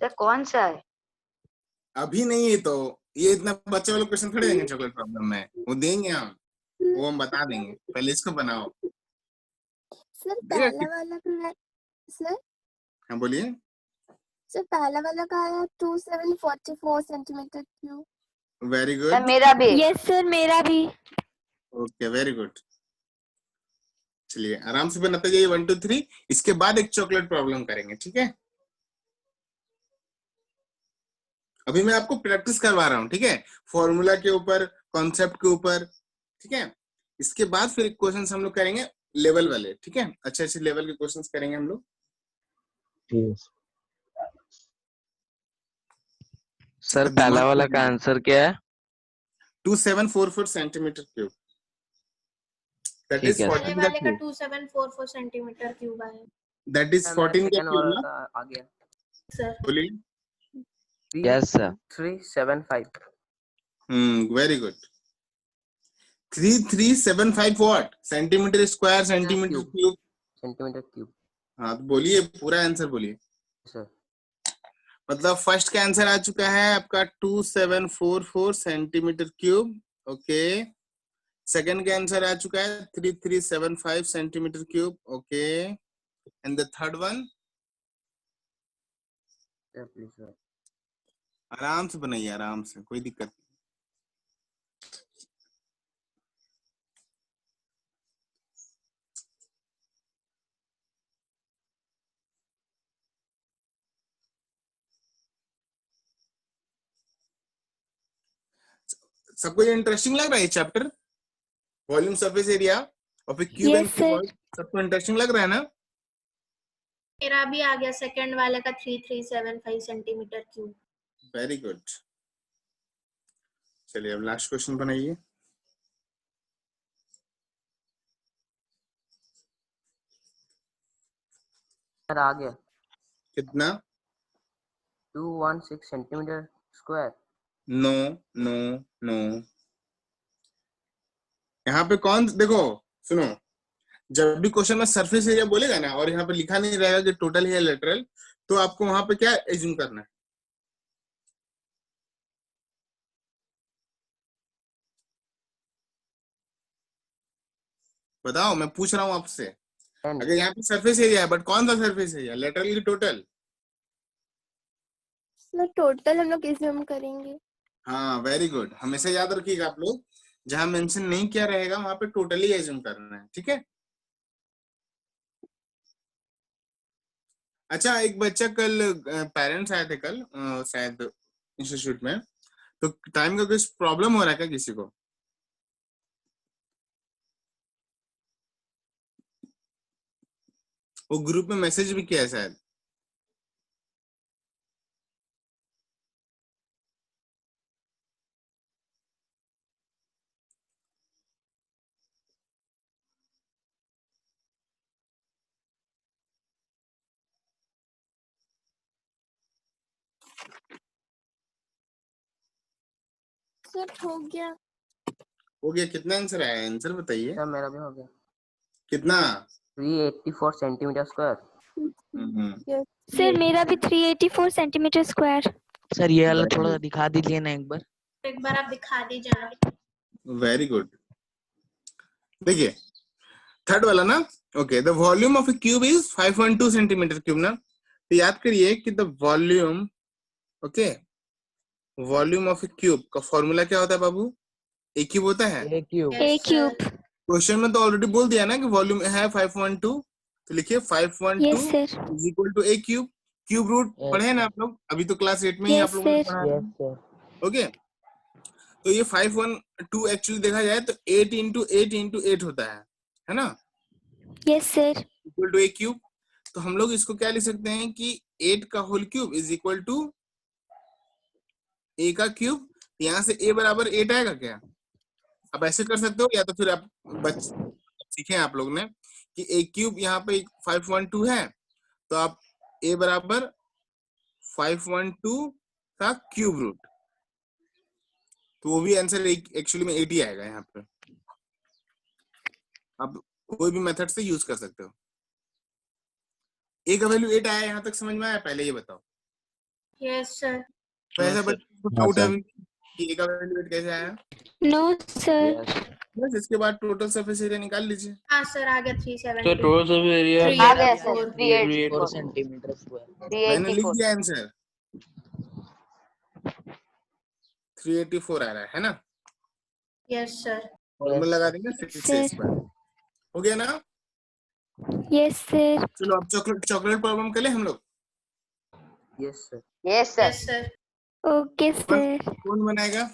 [SPEAKER 4] सर कौन सा है?
[SPEAKER 1] अभी नहीं है तो ये इतना बच्चे वाले क्वेश्चन थोड़े देंगे चॉकलेट प्रॉब्लम में, वो देंगे हम, वो हम बता देंगे, पहले इसको बनाओ।
[SPEAKER 5] सर
[SPEAKER 1] देगा
[SPEAKER 5] पहला वाला का है सर।
[SPEAKER 1] हाँ बोलिए।
[SPEAKER 5] सर पहला वाला का है 2744 centimetre cube.
[SPEAKER 1] Very
[SPEAKER 4] sir
[SPEAKER 1] good,
[SPEAKER 4] मेरा भी।
[SPEAKER 3] यस सर मेरा भी।
[SPEAKER 1] Okay very good. चलिए आराम से बनाते जाइए 1 2 3, इसके बाद एक चॉकलेट प्रॉब्लम करेंगे, ठीक है? अभी मैं आपको प्रैक्टिस करवा रहा हूँ, ठीक है? फॉर्मूला के ऊपर, कॉन्सेप्ट के ऊपर, ठीक है? इसके बाद फिर क्वेश्चंस हम लोग करेंगे लेवल वाले, ठीक है? अच्छे अच्छे लेवल के क्वेश्चंस करेंगे हम लोग।
[SPEAKER 6] सर पहला वाला का आंसर क्या है?
[SPEAKER 1] 2744 सेंटीमीटर क्यूब, दैट
[SPEAKER 6] ठीक
[SPEAKER 1] इज
[SPEAKER 6] है।
[SPEAKER 2] पहले
[SPEAKER 1] 14 का
[SPEAKER 2] वाले का
[SPEAKER 1] क्यूब,
[SPEAKER 2] 2744 सेंटीमीटर क्यूब आया
[SPEAKER 1] दैट इज 14 का क्यूब ना?
[SPEAKER 8] आ गया
[SPEAKER 2] सर।
[SPEAKER 1] बोलिए।
[SPEAKER 6] Yes sir.
[SPEAKER 8] 375
[SPEAKER 1] very good. 3375 what? Centimetre square, centimetre
[SPEAKER 8] cube.
[SPEAKER 1] Cube?
[SPEAKER 8] Centimetre cube
[SPEAKER 1] हाँ तो बोलिए, पूरा आंसर बोलिए।
[SPEAKER 8] सर।
[SPEAKER 1] मतलब फर्स्ट का आंसर आ चुका है आपका 2744 सेंटीमीटर क्यूब, ओके। सेकंड का आंसर आ चुका है 3375 centimetre cube, okay. And the third one?
[SPEAKER 8] Please sir.
[SPEAKER 1] आराम से बनाइए, आराम से, कोई दिक्कत नहीं। सबको ये इंटरेस्टिंग लग रहा है chapter, volume surface area of a cube and
[SPEAKER 3] yes sir.
[SPEAKER 1] Cuboid? सबको इंटरेस्टिंग लग रहा है ना?
[SPEAKER 2] मेरा भी आ गया सेकंड वाले का 3375 सेंटीमीटर क्यूब।
[SPEAKER 1] Very good. चलिए अब लास्ट क्वेश्चन बनाइए।
[SPEAKER 8] सर आ गया
[SPEAKER 1] कितना?
[SPEAKER 8] 216 centimetre square.
[SPEAKER 1] No no no, यहाँ पे कौन, देखो सुनो, जब भी क्वेश्चन में सरफेस एरिया बोलेगा ना और यहाँ पे लिखा नहीं रहेगा कि टोटल है लेटरल, तो आपको वहां पे क्या एज्यूम करना है? बताओ, मैं पूछ रहा हूँ आपसे। अगर यहाँ पे सरफेस एरिया है, बट कौन सा सरफेस एरिया, लेटरल की टोटल?
[SPEAKER 5] सर टोटल हम लोग एज्यूम करेंगे।
[SPEAKER 1] हाँ वेरी गुड, हमेशा याद रखिएगा आप लोग, जहां मेंशन नहीं किया रहेगा वहां पे टोटली एज्यूम करना है, ठीक है? अच्छा, एक बच्चा कल, पेरेंट्स आए थे कल शायद इंस्टीट्यूट में, तो टाइम का कुछ प्रॉब्लम हो रहा है क्या किसी को? वो ग्रुप में मैसेज भी किया है शायद।
[SPEAKER 5] सर हो गया।
[SPEAKER 1] हो गया? कितना आंसर आया, आंसर बताइए।
[SPEAKER 8] सर मेरा भी हो गया।
[SPEAKER 1] कितना?
[SPEAKER 8] 384 सेंटीमीटर स्क्वायर।
[SPEAKER 3] सर मेरा भी 384 सेंटीमीटर स्क्वायर।
[SPEAKER 6] सर ये वाला थोड़ा दिखा दीजिए ना एक बार।
[SPEAKER 2] एक बार आप दिखा दीजिए ना।
[SPEAKER 1] Very good. देखिए थर्ड वाला ना, okay, the volume of a cube is 512 centimetre cube ना, तो याद करिए कि the volume, okay, volume of a cube का फॉर्मूला क्या होता है बाबू? ए क्यूब होता है।
[SPEAKER 3] ए क्यूब।
[SPEAKER 1] क्वेश्चन में तो ऑलरेडी बोल दिया ना कि वॉल्यूम है 512, तो लिखिए 512
[SPEAKER 3] yes sir.
[SPEAKER 1] Is equal to A cube. Cube root पढ़े ना आप लोग, अभी तो क्लास 8 में ही
[SPEAKER 3] Yes,
[SPEAKER 1] आप लोगों ने
[SPEAKER 3] sir.
[SPEAKER 1] पढ़ा था, ओके। तो ये 512 एक्चुअली देखा जाए तो 8 इंटू 8 इंटू 8 होता है ना,
[SPEAKER 3] yes sir.
[SPEAKER 1] Equal to A cube. तो हम लोग इसको क्या लिख सकते हैं कि 8 का whole cube is equal to a का क्यूब। यहाँ से ए बराबर 8 आएगा क्या? आप ऐसे कर सकते हो, या तो फिर आप सीखे आप लोग ने कि ए क्यूब यहाँ पे 512 है, तो आप a बराबर 512 का क्यूब रूट, तो वो भी आंसर एक्चुअली में 80 आएगा यहाँ पे। आप कोई भी मेथड से यूज कर सकते हो। a का वैल्यू 8 आया, यहाँ तक समझ में आया? पहले ये बताओ।
[SPEAKER 2] Yes sir.
[SPEAKER 1] तो ऐसा
[SPEAKER 7] सर।
[SPEAKER 1] डाउट है कि a का वैल्यू 8 कैसे आया?
[SPEAKER 5] No sir.
[SPEAKER 1] बस इसके बाद टोटल सरफेस एरिया निकाल लीजिए।
[SPEAKER 2] हाँ सर, आ गया
[SPEAKER 7] तो
[SPEAKER 2] 370।
[SPEAKER 7] टोटल सर्फेस एरिया
[SPEAKER 2] Three
[SPEAKER 4] आ
[SPEAKER 2] eight
[SPEAKER 4] गया
[SPEAKER 2] four.
[SPEAKER 4] Sir
[SPEAKER 6] 384
[SPEAKER 7] 384
[SPEAKER 6] centimetre square.
[SPEAKER 1] मैंने लिख
[SPEAKER 4] 384
[SPEAKER 1] दिया आंसर, 384 आ रहा है ना?
[SPEAKER 2] Yes sir.
[SPEAKER 1] फॉर्मूला लगा देंगे 6 से
[SPEAKER 5] सर।
[SPEAKER 1] स्क्वायर, हो गया ना?
[SPEAKER 5] Yes sir.
[SPEAKER 1] चलो अब चॉकलेट प्रॉब्लम कर ले हम लोग।
[SPEAKER 8] Yes sir.
[SPEAKER 4] Yes sir.
[SPEAKER 2] Yes sir.
[SPEAKER 5] Okay sir.
[SPEAKER 1] कौन बनाएगा?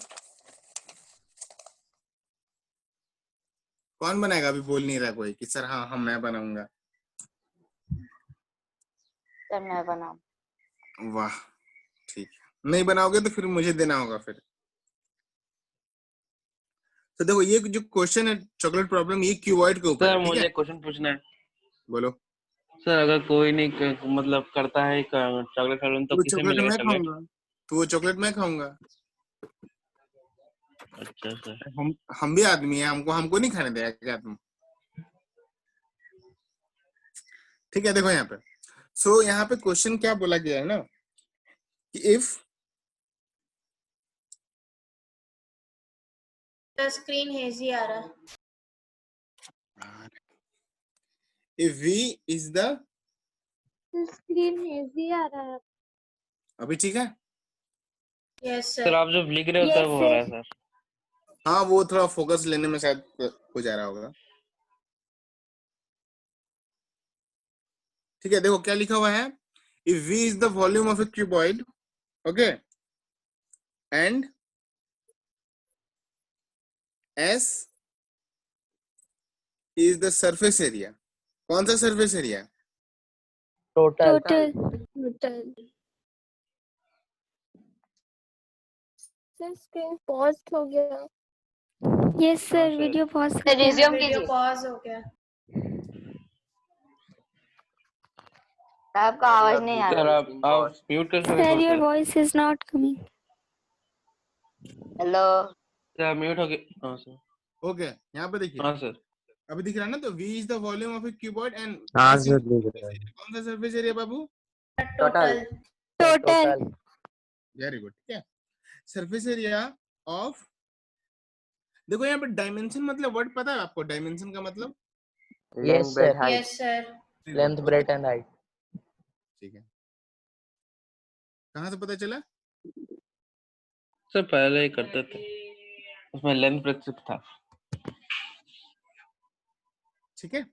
[SPEAKER 1] कौन बनाएगा? अभी बोल नहीं रहा कोई कि सर हाँ मैं बनाऊंगा।
[SPEAKER 4] सर मैं बनाऊं।
[SPEAKER 1] वाह, ठीक है। नहीं बनाओगे तो फिर मुझे देना होगा फिर। तो देखो ये जो क्वेश्चन है चॉकलेट प्रॉब्लम, ये क्यूबॉइड के ऊपर
[SPEAKER 7] सर
[SPEAKER 1] है, ठीक
[SPEAKER 7] मुझे
[SPEAKER 1] है?
[SPEAKER 7] क्वेश्चन पूछना है।
[SPEAKER 1] बोलो।
[SPEAKER 7] सर अगर कोई नहीं मतलब करता है चॉकलेट प्रॉब्लम तो
[SPEAKER 1] वो
[SPEAKER 7] किसे
[SPEAKER 1] चॉकलेट
[SPEAKER 7] मिलेगा
[SPEAKER 1] मैं
[SPEAKER 7] चॉकलेट?
[SPEAKER 1] खाऊंगा, तो वो चॉकलेट मैं खाऊंगा।
[SPEAKER 7] अच्छा सर।
[SPEAKER 1] हम भी आदमी हैं, हमको नहीं खाने देगा क्या तुम? ठीक है, देखो यहाँ पे। सो यहाँ पे क्वेश्चन क्या बोला गया है ना कि इफ
[SPEAKER 2] स्क्रीन हेजी आ रहा है।
[SPEAKER 1] v is the,
[SPEAKER 5] स्क्रीन हेजी आ रहा है।
[SPEAKER 1] अभी ठीक है?
[SPEAKER 2] Yes
[SPEAKER 7] sir
[SPEAKER 2] sir.
[SPEAKER 7] आप जब लिख रहे हो
[SPEAKER 5] Yes,
[SPEAKER 7] तब हो रहा है सर।
[SPEAKER 1] हाँ, वो थोड़ा फोकस लेने में शायद हो जा रहा होगा। ठीक है, देखो क्या लिखा हुआ है। If v is the volume of a cuboid, okay, and s is the surface area, कौन सा surface area?
[SPEAKER 6] Total
[SPEAKER 5] total. Sir screen pause हो गया। यस
[SPEAKER 7] हाँ
[SPEAKER 5] sir,
[SPEAKER 7] sir.
[SPEAKER 5] Video pause
[SPEAKER 4] sir resume
[SPEAKER 2] video
[SPEAKER 4] कीजिए।
[SPEAKER 2] पॉज हो गया।
[SPEAKER 4] आपका आवाज नहीं आ
[SPEAKER 7] सर
[SPEAKER 4] रहा।
[SPEAKER 7] आप म्यूट कर सकते
[SPEAKER 5] सर
[SPEAKER 7] थोड़ा
[SPEAKER 5] योर
[SPEAKER 7] सा।
[SPEAKER 5] Voice is not coming.
[SPEAKER 4] Hello.
[SPEAKER 7] Sir mute हो गया। हाँ सर।
[SPEAKER 1] ओके, यहाँ पे देखिए,
[SPEAKER 7] हाँ सर।
[SPEAKER 1] अभी दिख रहा है ना? तो v is the volume of a cuboid and
[SPEAKER 6] हाँ
[SPEAKER 1] s is
[SPEAKER 6] सर
[SPEAKER 1] the
[SPEAKER 6] दिख
[SPEAKER 1] surface
[SPEAKER 6] रहा है।
[SPEAKER 1] area, कौन सा surface area बाबू?
[SPEAKER 2] टोटल।
[SPEAKER 5] टोटल।
[SPEAKER 1] वेरी गुड, ठीक है। सरफेस एरिया ऑफ, देखो यहाँ पे डायमेंशन मतलब वर्ड पता है आपको? डायमेंशन का मतलब
[SPEAKER 8] length
[SPEAKER 6] Yes,
[SPEAKER 8] bread
[SPEAKER 6] sir.
[SPEAKER 8] Height.
[SPEAKER 2] Yes sir.
[SPEAKER 6] Length breadth and height.
[SPEAKER 1] ठीक है, कहाँ से पता चला?
[SPEAKER 7] सर पहले ही करते थे, उसमें लेंथ ब्रेथ था।
[SPEAKER 1] ठीक है,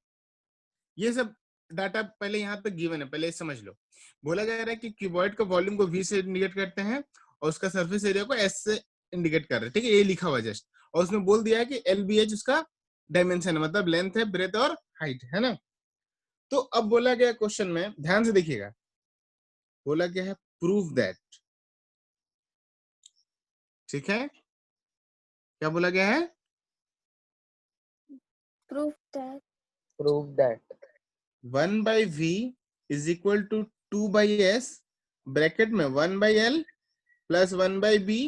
[SPEAKER 1] ये सब डाटा पहले यहाँ पे गिवन है, पहले समझ लो। बोला जा रहा है कि क्यूबॉइड का वॉल्यूम को v से इंडिकेट करते हैं और उसका सरफेस एरिया को s से इंडिकेट कर रहे हैं, ठीक है? ये लिखा हुआ जस्ट, और उसमें बोल दिया है कि LBH उसका डायमेंशन है, मतलब लेंथ है, ब्रेथ और हाइट है ना। तो अब बोला गया क्वेश्चन में, ध्यान से देखिएगा, बोला गया है प्रूव दैट, ठीक है? क्या बोला गया है?
[SPEAKER 6] Prove that
[SPEAKER 1] 1/v is equal to 2/s, bracket में 1/l plus 1/b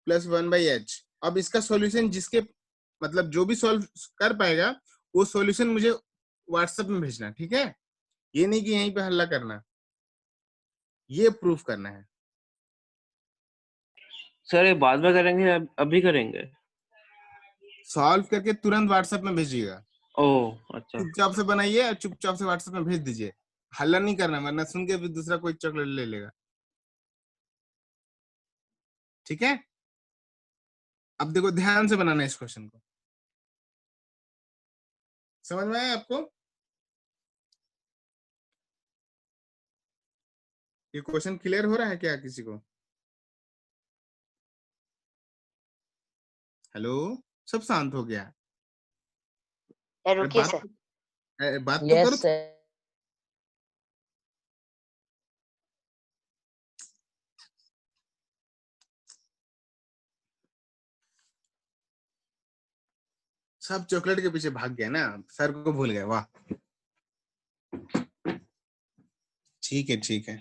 [SPEAKER 1] plus 1/h। अब इसका सॉल्यूशन जिसके मतलब जो भी सॉल्व कर पाएगा वो सॉल्यूशन मुझे व्हाट्सएप में भेजना, ठीक है? ये नहीं कि यहीं पे हल्ला करना, ये प्रूफ करना है।
[SPEAKER 7] सर ये बाद में करेंगे अभी करेंगे?
[SPEAKER 1] सॉल्व करके तुरंत व्हाट्सएप में भेजिएगा।
[SPEAKER 7] ओह अच्छा।
[SPEAKER 1] चुपचाप से बनाइए और चुपचाप से व्हाट्सएप में भेज दीजिए, हल्ला नहीं करना, वरना सुन के फिर दूसरा कोई चॉकलेट ले लेगा, ठीक है? अब देखो ध्यान से बनाना है इस क्वेश्चन को, समझ में आया आपको? ये क्वेश्चन क्लियर हो रहा है क्या किसी को? हेलो, सब शांत हो गया? अरे
[SPEAKER 4] रुकिए सर।
[SPEAKER 1] बात तो करो।
[SPEAKER 6] Yes sir.
[SPEAKER 1] सब चॉकलेट के पीछे भाग गया ना, सर को भूल गए, वाह। ठीक है ठीक है,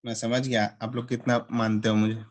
[SPEAKER 1] मैं समझ गया आप लोग कितना मानते हो मुझे।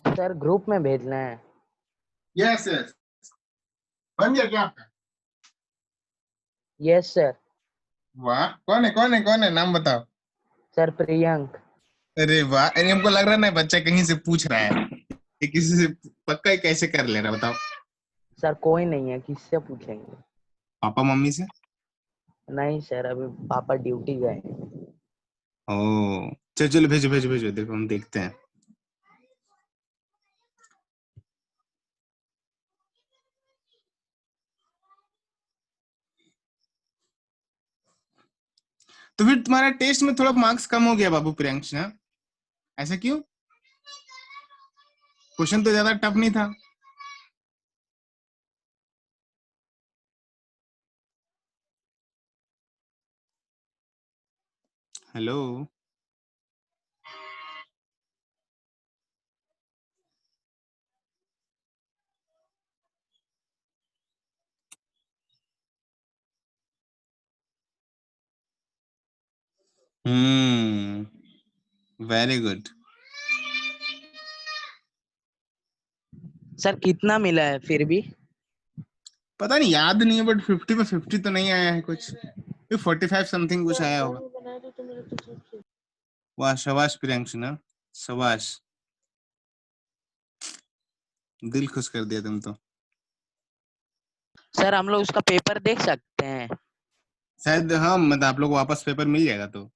[SPEAKER 6] सर ग्रुप में भेजना है।
[SPEAKER 1] यस यस, बन गया क्या आपका?
[SPEAKER 6] Yes sir.
[SPEAKER 1] वाह, कौन है कौन है कौन है, नाम बताओ।
[SPEAKER 6] सर प्रियंक।
[SPEAKER 1] अरे वाह, अरे हमको लग रहा है ना बच्चा कहीं से पूछ रहा है, ये किसी से पक्का ही कैसे कर ले रहा बताओ।
[SPEAKER 6] सर कोई नहीं है, किससे पूछेंगे?
[SPEAKER 1] पापा मम्मी से?
[SPEAKER 6] नहीं सर, अभी पापा ड्यूटी गए हैं।
[SPEAKER 1] ओ चलो चलो, भेजो भेजो भेजो, देखो हम देखते हैं। तो फिर तुम्हारा टेस्ट में थोड़ा मार्क्स कम हो गया बाबू प्रियंश ना, ऐसा क्यों? क्वेश्चन तो ज्यादा टफ नहीं था। Hello, very good.
[SPEAKER 6] सर कितना मिला है फिर भी?
[SPEAKER 1] पता नहीं, याद नहीं है, बट 50 पे 50 तो नहीं आया है कुछ, 45 समथिंग कुछ आया होगा। वाह शाबाश प्रियंश ना, शाबाश, दिल खुश कर दिया तुम तो।
[SPEAKER 6] सर हम लोग उसका पेपर देख सकते हैं?
[SPEAKER 1] शायद हाँ, मतलब आप लोग वापस पेपर मिल जाएगा तो।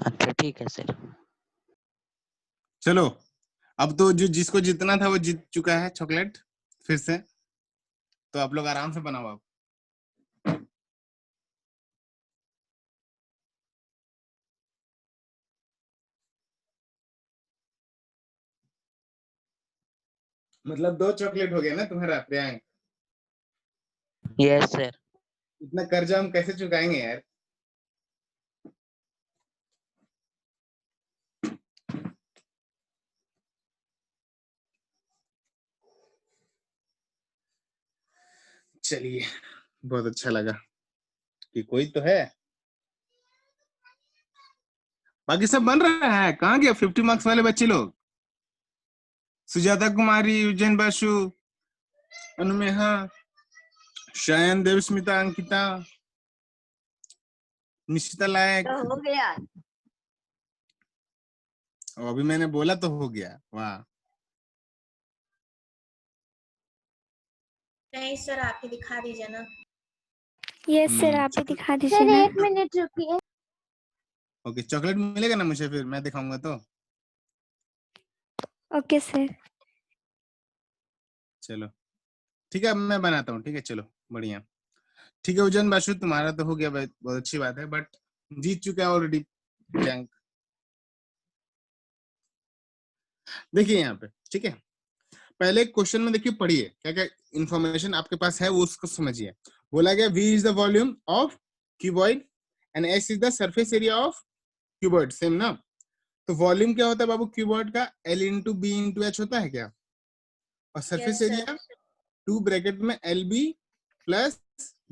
[SPEAKER 6] अच्छा ठीक है सर।
[SPEAKER 1] चलो, अब तो जो जिसको जितना था वो जीत चुका है चॉकलेट फिर से, तो आप लोग आराम से बनाओ आप। मतलब 2 चॉकलेट हो गया ना तुम्हारा प्रियांक।
[SPEAKER 6] Yes sir.
[SPEAKER 1] इतना कर्जा हम कैसे चुकाएंगे यार। चलिए, बहुत अच्छा लगा कि कोई तो है, बाकी सब बन रहा है। कहाँ गया 50 मार्क्स वाले बच्चे लोग? सुजाता कुमारी, उज्जैन बासु, अनुमेहा, शयन, देवस्मिता, अंकिता, निशिता लायक।
[SPEAKER 4] तो हो गया।
[SPEAKER 1] अभी मैंने बोला तो हो गया, वाह।
[SPEAKER 2] नहीं सर, आप ही दिखा दीजिए ना।
[SPEAKER 3] यस सर, आप ही दिखा दीजिए
[SPEAKER 5] सर
[SPEAKER 3] ना।
[SPEAKER 5] 1 मिनट रुकिए।
[SPEAKER 1] ओके, चॉकलेट मिलेगा ना मुझे, फिर मैं दिखाऊंगा तो।
[SPEAKER 3] Okay sir.
[SPEAKER 1] चलो ठीक है, अब मैं बनाता हूँ, ठीक है चलो, बढ़िया। ठीक है उज्जैन बासु, तुम्हारा तो हो गया, बहुत अच्छी बात है, बट जीत चुका है ऑलरेडी प्रियंक। देखिए यहाँ पे, ठीक है, पहले क्वेश्चन में देखिए, पढ़िए क्या क्या इंफॉर्मेशन आपके पास है वो उसको समझिए। बोला गया V is the volume of cuboid and S is the surface area of cuboid, same ना। तो वॉल्यूम क्या होता है बाबू क्यूबॉइड का? L into B into H होता है क्या? और surface
[SPEAKER 2] Yes, sir.
[SPEAKER 1] Area 2 bracket में LB plus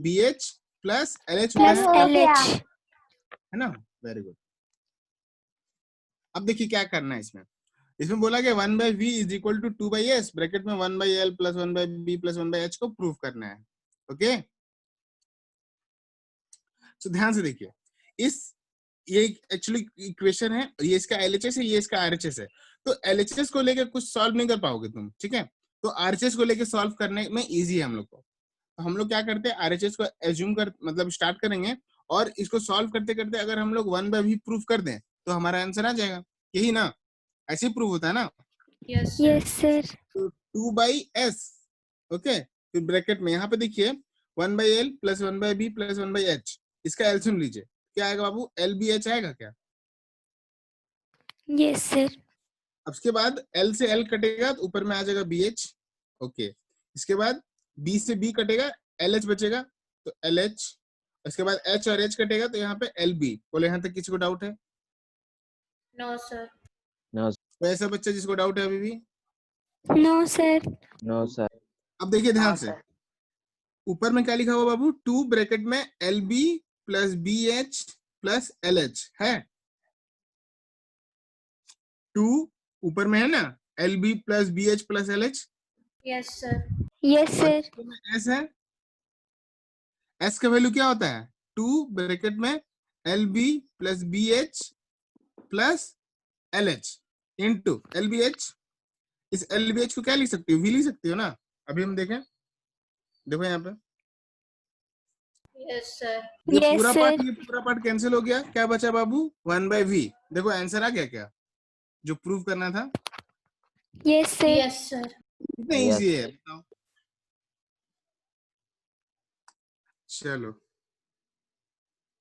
[SPEAKER 1] BH plus LH होता
[SPEAKER 3] प्लस
[SPEAKER 1] है,
[SPEAKER 5] हो गया।
[SPEAKER 3] LH।
[SPEAKER 1] है ना? Very good. अब देखिए क्या करना है इसमें। इसमें बोला गया 1/v is equal to 2/s bracket में 1/l plus 1/b plus 1/h को प्रूव करना है। ओके, तो ध्यान से देखिए, इस ये एक्चुअली इक्वेशन है, ये इसका एलएचएस है, ये इसका आरएचएस है। तो एलएचएस को लेकर कुछ सॉल्व नहीं कर पाओगे तुम, ठीक है। तो आरएचएस को लेकर सॉल्व करने में इजी है हम लोग को। तो हम लोग क्या करते हैं, आरएचएस को एज्यूम कर मतलब स्टार्ट करेंगे और इसको सॉल्व करते करते अगर हम लोग 1/v प्रूव कर दें तो हमारा आंसर आ जाएगा, यही ना, ऐसे ही प्रूव होता है ना।
[SPEAKER 2] Yes
[SPEAKER 3] yes sir.
[SPEAKER 1] तो 2/s, ओके, फिर ब्रैकेट में यहाँ पे देखिए 1/l plus 1/b plus 1/h, इसका एलसीएम लीजिए, क्या आएगा बाबू, LBH आएगा क्या।
[SPEAKER 3] Yes sir.
[SPEAKER 1] अब इसके बाद L से L कटेगा तो ऊपर में आ जाएगा BH, ओके। इसके बाद B से B कटेगा, LH बचेगा तो LH, इसके बाद H और H कटेगा तो यहाँ पे LB। बोले यहाँ तक किसी को डाउट है?
[SPEAKER 2] No sir.
[SPEAKER 1] तो ऐसा बच्चा जिसको डाउट है अभी भी?
[SPEAKER 3] No sir.
[SPEAKER 6] No sir.
[SPEAKER 1] अब देखिए ध्यान से, ऊपर में क्या लिखा हुआ बाबू, 2 ब्रैकेट में LB plus BH plus LH है, 2 ऊपर में है ना, LB plus BH plus LH।
[SPEAKER 2] Yes sir.
[SPEAKER 3] Yes sir.
[SPEAKER 1] S है, S का वैल्यू क्या होता है, 2 ब्रैकेट में LB plus BH plus LH into LBH। इस LBH को क्या लिख सकती हो, V लिख सकती हो ना। अभी हम देखें, देखो यहाँ पे
[SPEAKER 2] यस सर।
[SPEAKER 1] ये
[SPEAKER 3] Yes,
[SPEAKER 1] पूरा
[SPEAKER 3] sir.
[SPEAKER 1] पार्ट, ये पूरा पार्ट कैंसिल हो गया, क्या बचा बाबू, 1/v। देखो आंसर आ गया क्या, जो प्रूव करना था।
[SPEAKER 3] Yes sir.
[SPEAKER 2] Yes sir.
[SPEAKER 1] कितना
[SPEAKER 6] Yes.
[SPEAKER 1] इजी है बताओ। चलो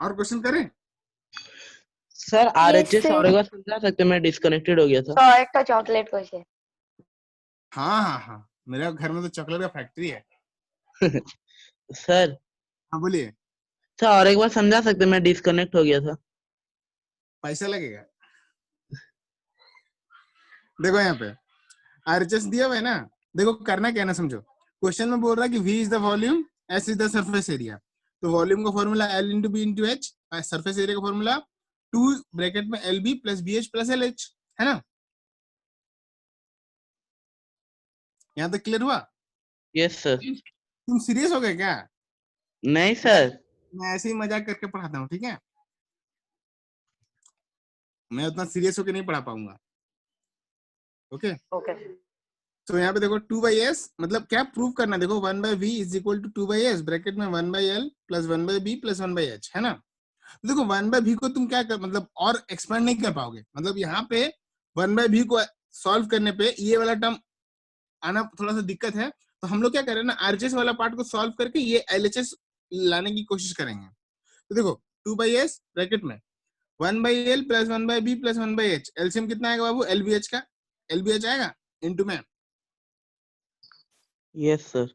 [SPEAKER 1] और क्वेश्चन करें।
[SPEAKER 6] Sir RHS
[SPEAKER 3] sir.
[SPEAKER 6] और एक बार समझा सकते हैं, मैं डिस्कनेक्टेड हो गया था।
[SPEAKER 4] तो एक तो चॉकलेट को से
[SPEAKER 1] हाँ हाँ हाँ, मेरे घर में तो चॉकलेट का फैक्ट्री है।
[SPEAKER 6] सर
[SPEAKER 1] हाँ बोलिए।
[SPEAKER 6] सर और एक बार समझा सकते हैं, मैं डिस्कनेक्ट हो गया था।
[SPEAKER 1] पैसा लगेगा। देखो यहाँ पे आरएचएस दिया हुआ है ना, देखो करना क्या है ना, समझो। क्वेश्चन में बोल रहा है कि V is the volume, S is the surface area. तो वॉल्यूम का formula L into B into H, surface area का फॉर्मूला 2 ब्रैकेट में LB plus BH plus LH, है ना। यहाँ तक क्लियर हुआ?
[SPEAKER 6] Yes sir.
[SPEAKER 1] तुम सीरियस हो गए क्या?
[SPEAKER 6] नहीं सर।
[SPEAKER 1] मैं ऐसे ही मजाक करके पढ़ाता हूँ, ठीक है। मैं उतना सीरियस होकर नहीं पढ़ा पाऊंगा। ओके
[SPEAKER 4] ओके
[SPEAKER 1] तो यहाँ पे देखो 2/s मतलब क्या प्रूव करना है, देखो 1/v is equal to 2/s bracket में 1/l plus 1/b plus 1/h, है ना। तो देखो 1/v को तुम क्या कर मतलब और एक्सपेंड नहीं कर पाओगे, मतलब यहाँ पे 1/v को सॉल्व करने पे ये वाला टर्म आना थोड़ा सा दिक्कत है। तो हम लोग क्या करें ना, आरएचएस वाला पार्ट को सॉल्व करके ये एलएचएस लाने की कोशिश करेंगे। तो देखो 2/s ब्रैकेट में 1/l plus 1/b plus 1/h, LCM कितना आएगा बाबू, LBH का, LBH आएगा इनटू में।
[SPEAKER 6] Yes sir.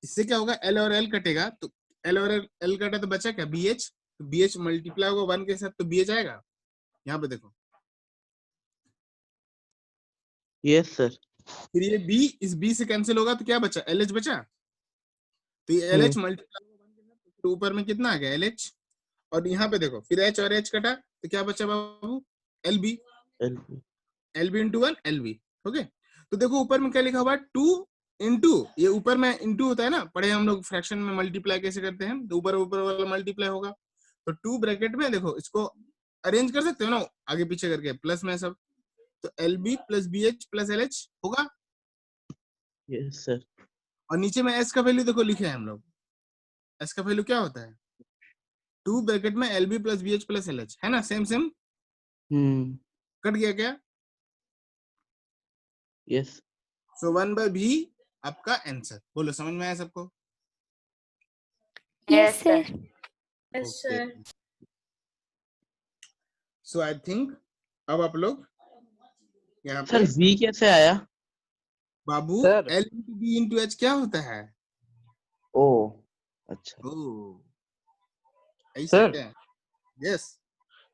[SPEAKER 1] इससे क्या होगा, L और L कटेगा तो L और L कटा तो बचा क्या, BH। तो BH मल्टीप्लाई होगा 1 के साथ तो BH आएगा। यहाँ पे देखो
[SPEAKER 6] यस सर।
[SPEAKER 1] फिर ये B इस B से कैंसिल होगा तो क्या बचा, LH बचा। तो ये LH मल्टीप्लाई होगा 1 के साथ तो ऊपर में कितना आ गया, LH। और यहाँ पे देखो फिर H और H कटा तो क्या बचा बाबू, LB। LB into 1 LB, okay. तो देखो ऊपर में क्या लिखा हुआ है, 2 इंटू, ये ऊपर में इंटू होता है ना, पढ़े हम लोग फ्रैक्शन में मल्टीप्लाई कैसे करते हैं, तो ऊपर ऊपर वाला मल्टीप्लाई होगा। तो 2 ब्रैकेट में देखो, इसको अरेंज कर सकते हो ना आगे पीछे करके, प्लस में सब। तो LB plus BH plus LH होगा।
[SPEAKER 6] Yes sir.
[SPEAKER 1] और नीचे में S का वैल्यू देखो लिखे हैं हम लोग, S का वैल्यू क्या होता है, 2 ब्रैकेट में LB plus BH plus LH, है ना, सेम सेम। कट गया क्या?
[SPEAKER 6] यस।
[SPEAKER 1] सो 1/v आपका आंसर। बोलो समझ में आया सबको?
[SPEAKER 3] Yes sir.
[SPEAKER 2] Yes sir.
[SPEAKER 1] So I think अब आप लोग यहाँ
[SPEAKER 6] सर
[SPEAKER 1] पे
[SPEAKER 6] V कैसे आया?
[SPEAKER 1] बाबू
[SPEAKER 7] sir.
[SPEAKER 1] L into B into H क्या होता है?
[SPEAKER 6] ओ अच्छा।
[SPEAKER 1] ओ ऐसा
[SPEAKER 7] सर।
[SPEAKER 1] क्या? यस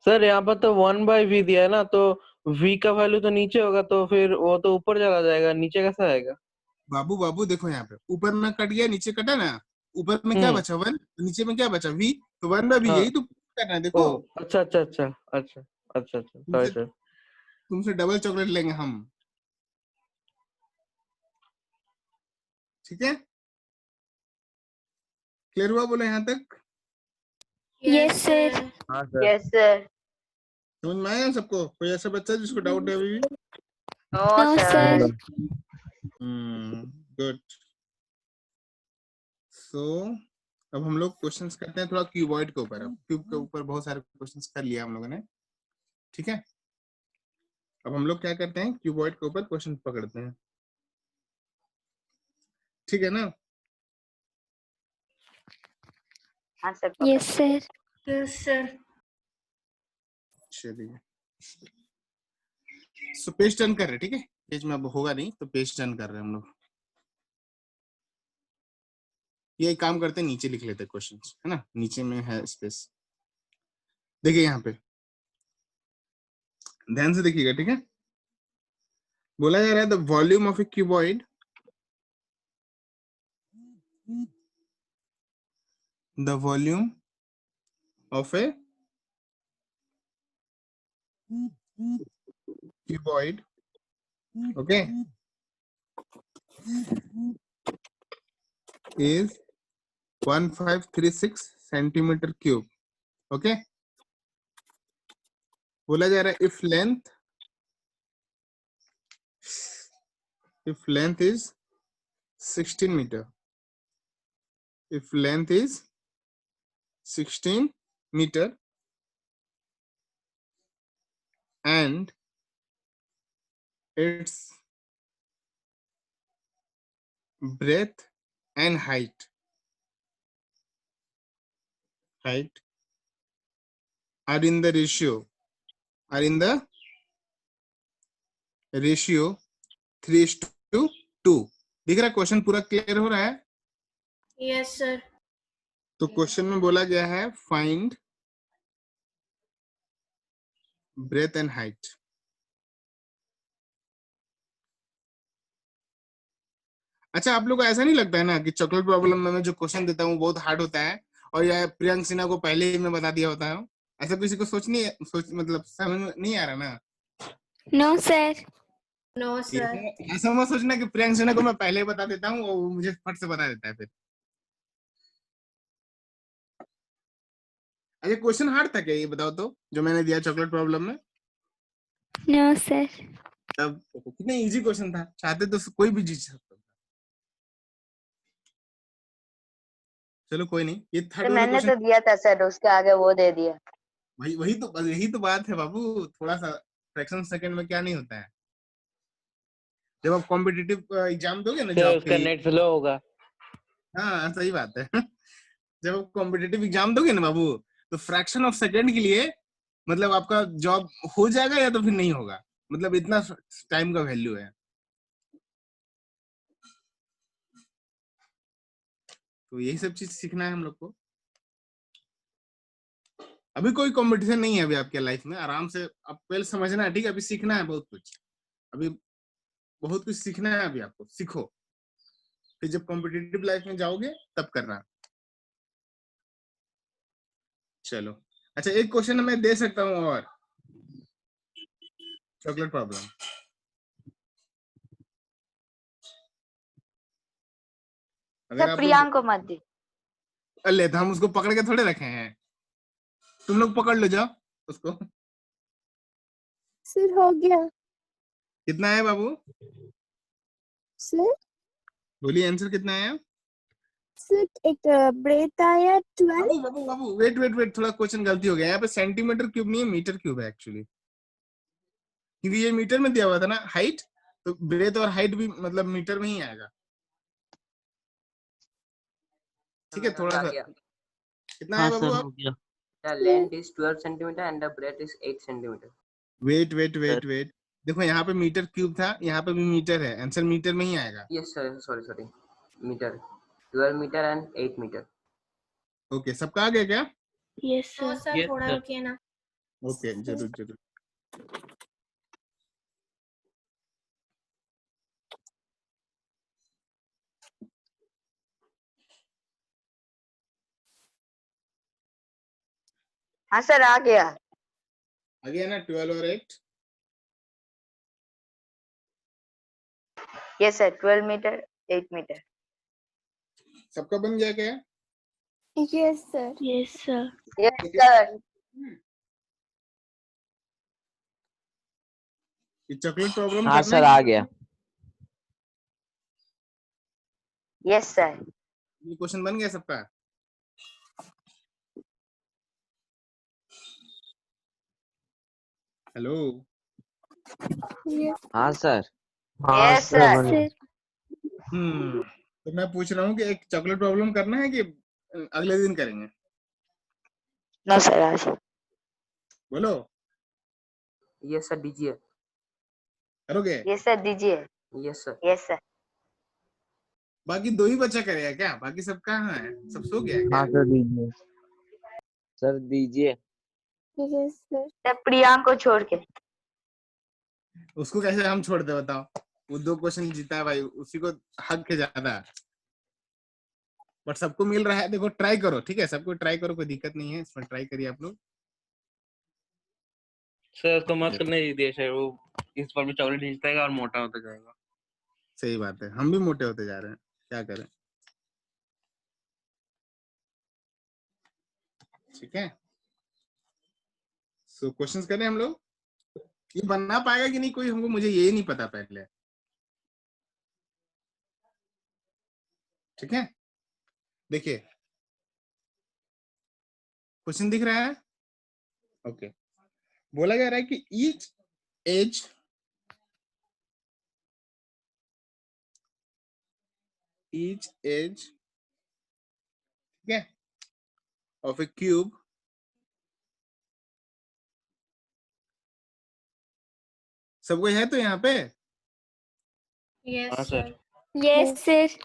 [SPEAKER 7] सर यहाँ पर तो 1/v दिया है ना, तो v का वैल्यू तो नीचे होगा, तो फिर वो तो ऊपर चला जाएगा, नीचे कैसा आएगा?
[SPEAKER 1] बाबू बाबू देखो यहाँ पे ऊपर में कट गया, नीचे कटा ना, ऊपर में क्या बचा 1, नीचे में क्या बचा V। तो 1/v
[SPEAKER 7] हाँ।
[SPEAKER 1] यही तो करना है
[SPEAKER 7] ओ
[SPEAKER 1] देखो।
[SPEAKER 7] अच्छा अच्छा अच्छा अच्छा अच्छा अच्छा सॉरी सर।
[SPEAKER 1] तुमसे डबल चॉकलेट लेंगे हम, ठीक है? क्लियर हुआ बोले यहाँ तक?
[SPEAKER 3] Yes, sir.
[SPEAKER 8] हाँ सर।
[SPEAKER 4] Yes sir.
[SPEAKER 1] समझ में आया सबको? कोई ऐसा बच्चा जिसको डाउट है अभी भी?
[SPEAKER 4] No
[SPEAKER 3] No,
[SPEAKER 4] sir.
[SPEAKER 3] sir.
[SPEAKER 1] Good. So अब हम लोग क्वेश्चंस करते हैं थोड़ा क्यूबॉइड के ऊपर। अब क्यूब के ऊपर बहुत सारे क्वेश्चंस कर लिया हम लोगों ने, ठीक है? अब हम लोग क्या करते हैं, क्यूबॉइड के ऊपर क्वेश्चन पकड़ते हैं, ठीक है ना?
[SPEAKER 4] हाँ sir.
[SPEAKER 3] Yes, sir.
[SPEAKER 2] Yes, sir.
[SPEAKER 1] चलिए, सो पेज टर्न कर रहे हैं, ठीक है? पेज में अब होगा नहीं तो पेज टर्न कर रहे हैं हम लोग। ये काम करते हैं, नीचे लिख लेते हैं क्वेश्चंस, है ना? नीचे में है स्पेस। देखिए यहाँ पे ध्यान से देखिएगा, ठीक है? बोला जा रहा है the volume of A cuboid, the volume of A cuboid, okay, is 1536 centimeter cube, okay? बोला जा रहा है if length is 16 meter, if length is 16 meter and its breadth and height are in the ratio 3:2। दिख रहा है? Question पूरा clear हो रहा है?
[SPEAKER 2] Yes, sir.
[SPEAKER 1] तो क्वेश्चन में बोला गया है फाइंड ब्रेथ एंड हाइट। अच्छा, आप लोग को ऐसा नहीं लगता है ना कि चॉकलेट प्रॉब्लम में मैं जो क्वेश्चन देता हूँ बहुत हार्ड होता है और या प्रियंक सिन्हा को पहले ही मैं बता दिया होता है? ऐसा किसी को सोच मतलब समझ में नहीं आ रहा ना?
[SPEAKER 3] No, sir.
[SPEAKER 2] No, sir.
[SPEAKER 1] ऐसा मत सोचना कि प्रियंक सिन्हा को मैं पहले ही बता देता हूँ और वो मुझे फट से बता देता है फिर। अच्छा, क्वेश्चन हार्ड था क्या ये बताओ तो, जो मैंने दिया चॉकलेट प्रॉब्लम में?
[SPEAKER 3] No, sir.
[SPEAKER 1] तब कितना इजी क्वेश्चन था, चाहते तो कोई भी जीत सकता था। चलो कोई नहीं, ये थर्ड वाला
[SPEAKER 4] मैंने
[SPEAKER 1] क्वेश्चन
[SPEAKER 4] तो दिया था सर, उसके आगे वो दे दिया।
[SPEAKER 1] यही तो बात है बाबू, थोड़ा सा फ्रैक्शन सेकंड में क्या नहीं होता है। जब आप कॉम्पिटिटिव एग्जाम दोगे ना
[SPEAKER 7] सर
[SPEAKER 1] जॉब
[SPEAKER 7] उसका
[SPEAKER 1] के लिए,
[SPEAKER 7] नेट स्लो होगा।
[SPEAKER 1] हाँ सही बात है। जब आप कॉम्पिटिटिव एग्जाम दोगे ना बाबू, तो फ्रैक्शन ऑफ सेकंड के लिए मतलब आपका जॉब हो जाएगा या तो फिर नहीं होगा, मतलब इतना टाइम का वैल्यू है। तो यही सब चीज सीखना है हम लोग को। अभी कोई कंपटीशन नहीं है अभी आपके लाइफ में, आराम से आप पहले समझना है, ठीक है? अभी सीखना है बहुत कुछ, अभी बहुत कुछ सीखना है अभी आपको, सीखो, फिर जब कॉम्पिटिटिव लाइफ में जाओगे तब करना। चलो अच्छा, एक क्वेश्चन मैं दे सकता हूँ और, चॉकलेट प्रॉब्लम। अगर
[SPEAKER 4] सर
[SPEAKER 1] आप
[SPEAKER 4] प्रियांक को मत दी।
[SPEAKER 1] ले तो हम उसको पकड़ के थोड़े रखे हैं, तुम लोग पकड़ लो जाओ उसको।
[SPEAKER 5] सर हो गया।
[SPEAKER 1] कितना है बाबू?
[SPEAKER 5] सर
[SPEAKER 1] बोलिए आंसर कितना आया?
[SPEAKER 5] सर एक ब्रेथ आया 12।
[SPEAKER 1] बाबू बाबू बाबू वेट, थोड़ा क्वेश्चन गलती हो गया। यहाँ पे सेंटीमीटर क्यूब नहीं है, मीटर क्यूब है एक्चुअली, क्योंकि ये मीटर में दिया हुआ था ना हाइट, तो ब्रेथ और हाइट भी मतलब मीटर में ही आएगा, ठीक है? थोड़ा सा कितना है
[SPEAKER 6] हाँ
[SPEAKER 1] बाबू
[SPEAKER 6] सर,
[SPEAKER 1] आप?
[SPEAKER 6] हो गया।
[SPEAKER 8] The length is 12 centimeter and the breadth is 8 centimeter.
[SPEAKER 1] Wait, देखो यहाँ पे मीटर क्यूब था, यहाँ पे भी मीटर है, आंसर मीटर में ही आएगा।
[SPEAKER 8] Yes sir, sorry. Meter. 12 meter and 8 meter.
[SPEAKER 1] Okay, सबका आ गया क्या?
[SPEAKER 3] Yes,
[SPEAKER 2] No,
[SPEAKER 3] sir.
[SPEAKER 2] sir.
[SPEAKER 6] Yes,
[SPEAKER 2] थोड़ा
[SPEAKER 6] sir.
[SPEAKER 2] रुकिए ना।
[SPEAKER 1] ओके, जरूर।
[SPEAKER 4] हाँ सर आ गया।
[SPEAKER 1] आ गया ना 12 और 8?
[SPEAKER 4] Yes sir 12 metre 8 metre.
[SPEAKER 1] सबका बन गया क्या?
[SPEAKER 5] Yes sir.
[SPEAKER 3] Yes sir.
[SPEAKER 4] Yes sir.
[SPEAKER 1] ये चॉकलेट प्रॉब्लम
[SPEAKER 6] हाँ
[SPEAKER 1] करना
[SPEAKER 6] सर
[SPEAKER 1] है
[SPEAKER 6] आ
[SPEAKER 1] कि
[SPEAKER 6] गया।
[SPEAKER 4] Yes sir.
[SPEAKER 1] ये क्वेश्चन बन गया सबका? हेलो।
[SPEAKER 5] यस
[SPEAKER 6] हाँ सर।
[SPEAKER 8] हाँ
[SPEAKER 4] यस
[SPEAKER 8] सर
[SPEAKER 4] सर।
[SPEAKER 8] बन गया।
[SPEAKER 5] सर।
[SPEAKER 1] तो मैं पूछ रहा हूँ कि एक चॉकलेट प्रॉब्लम करना है कि अगले दिन करेंगे?
[SPEAKER 4] नो सर आज।
[SPEAKER 1] बोलो,
[SPEAKER 8] यस सर दीजिए।
[SPEAKER 1] करोगे?
[SPEAKER 4] यस सर दीजिए।
[SPEAKER 8] Yes sir.
[SPEAKER 4] Yes sir.
[SPEAKER 1] बाकी दो ही बच्चा करेगा क्या? बाकी सब कहाँ है? सब सो गया क्या?
[SPEAKER 6] हाँ सर दीजिए। सर दीजिए।
[SPEAKER 5] Yes sir.
[SPEAKER 4] सर प्रियांक को छोड़ के।
[SPEAKER 1] उसको कैसे हम छोड़ दे बताओ? वो 2 क्वेश्चन जीता है भाई, उसी को हक है ज्यादा। बट सबको मिल रहा है, देखो ट्राई करो, ठीक है? सबको ट्राई करो, कोई दिक्कत नहीं है इसमें, ट्राई करिए आप लोग।
[SPEAKER 7] सर उसको मत करने दीजिए सर, वो इस बार भी चॉकलेट जीतेगा और मोटा होता जाएगा।
[SPEAKER 1] सही बात है, हम भी मोटे होते जा रहे हैं, क्या करें? ठीक है, सो क्वेश्चंस करें हम लोग। ये बना पाएगा कि नहीं कोई, हमको मुझे ये नहीं पता पहले। ठीक है, देखिए क्वेश्चन दिख रहा है। ओके, बोला जा रहा है कि each edge, ठीक है, of a cube सब कोई है तो यहाँ पे?
[SPEAKER 2] Yes,
[SPEAKER 7] हाँ
[SPEAKER 2] sir.
[SPEAKER 7] Sir.
[SPEAKER 5] Yes sir.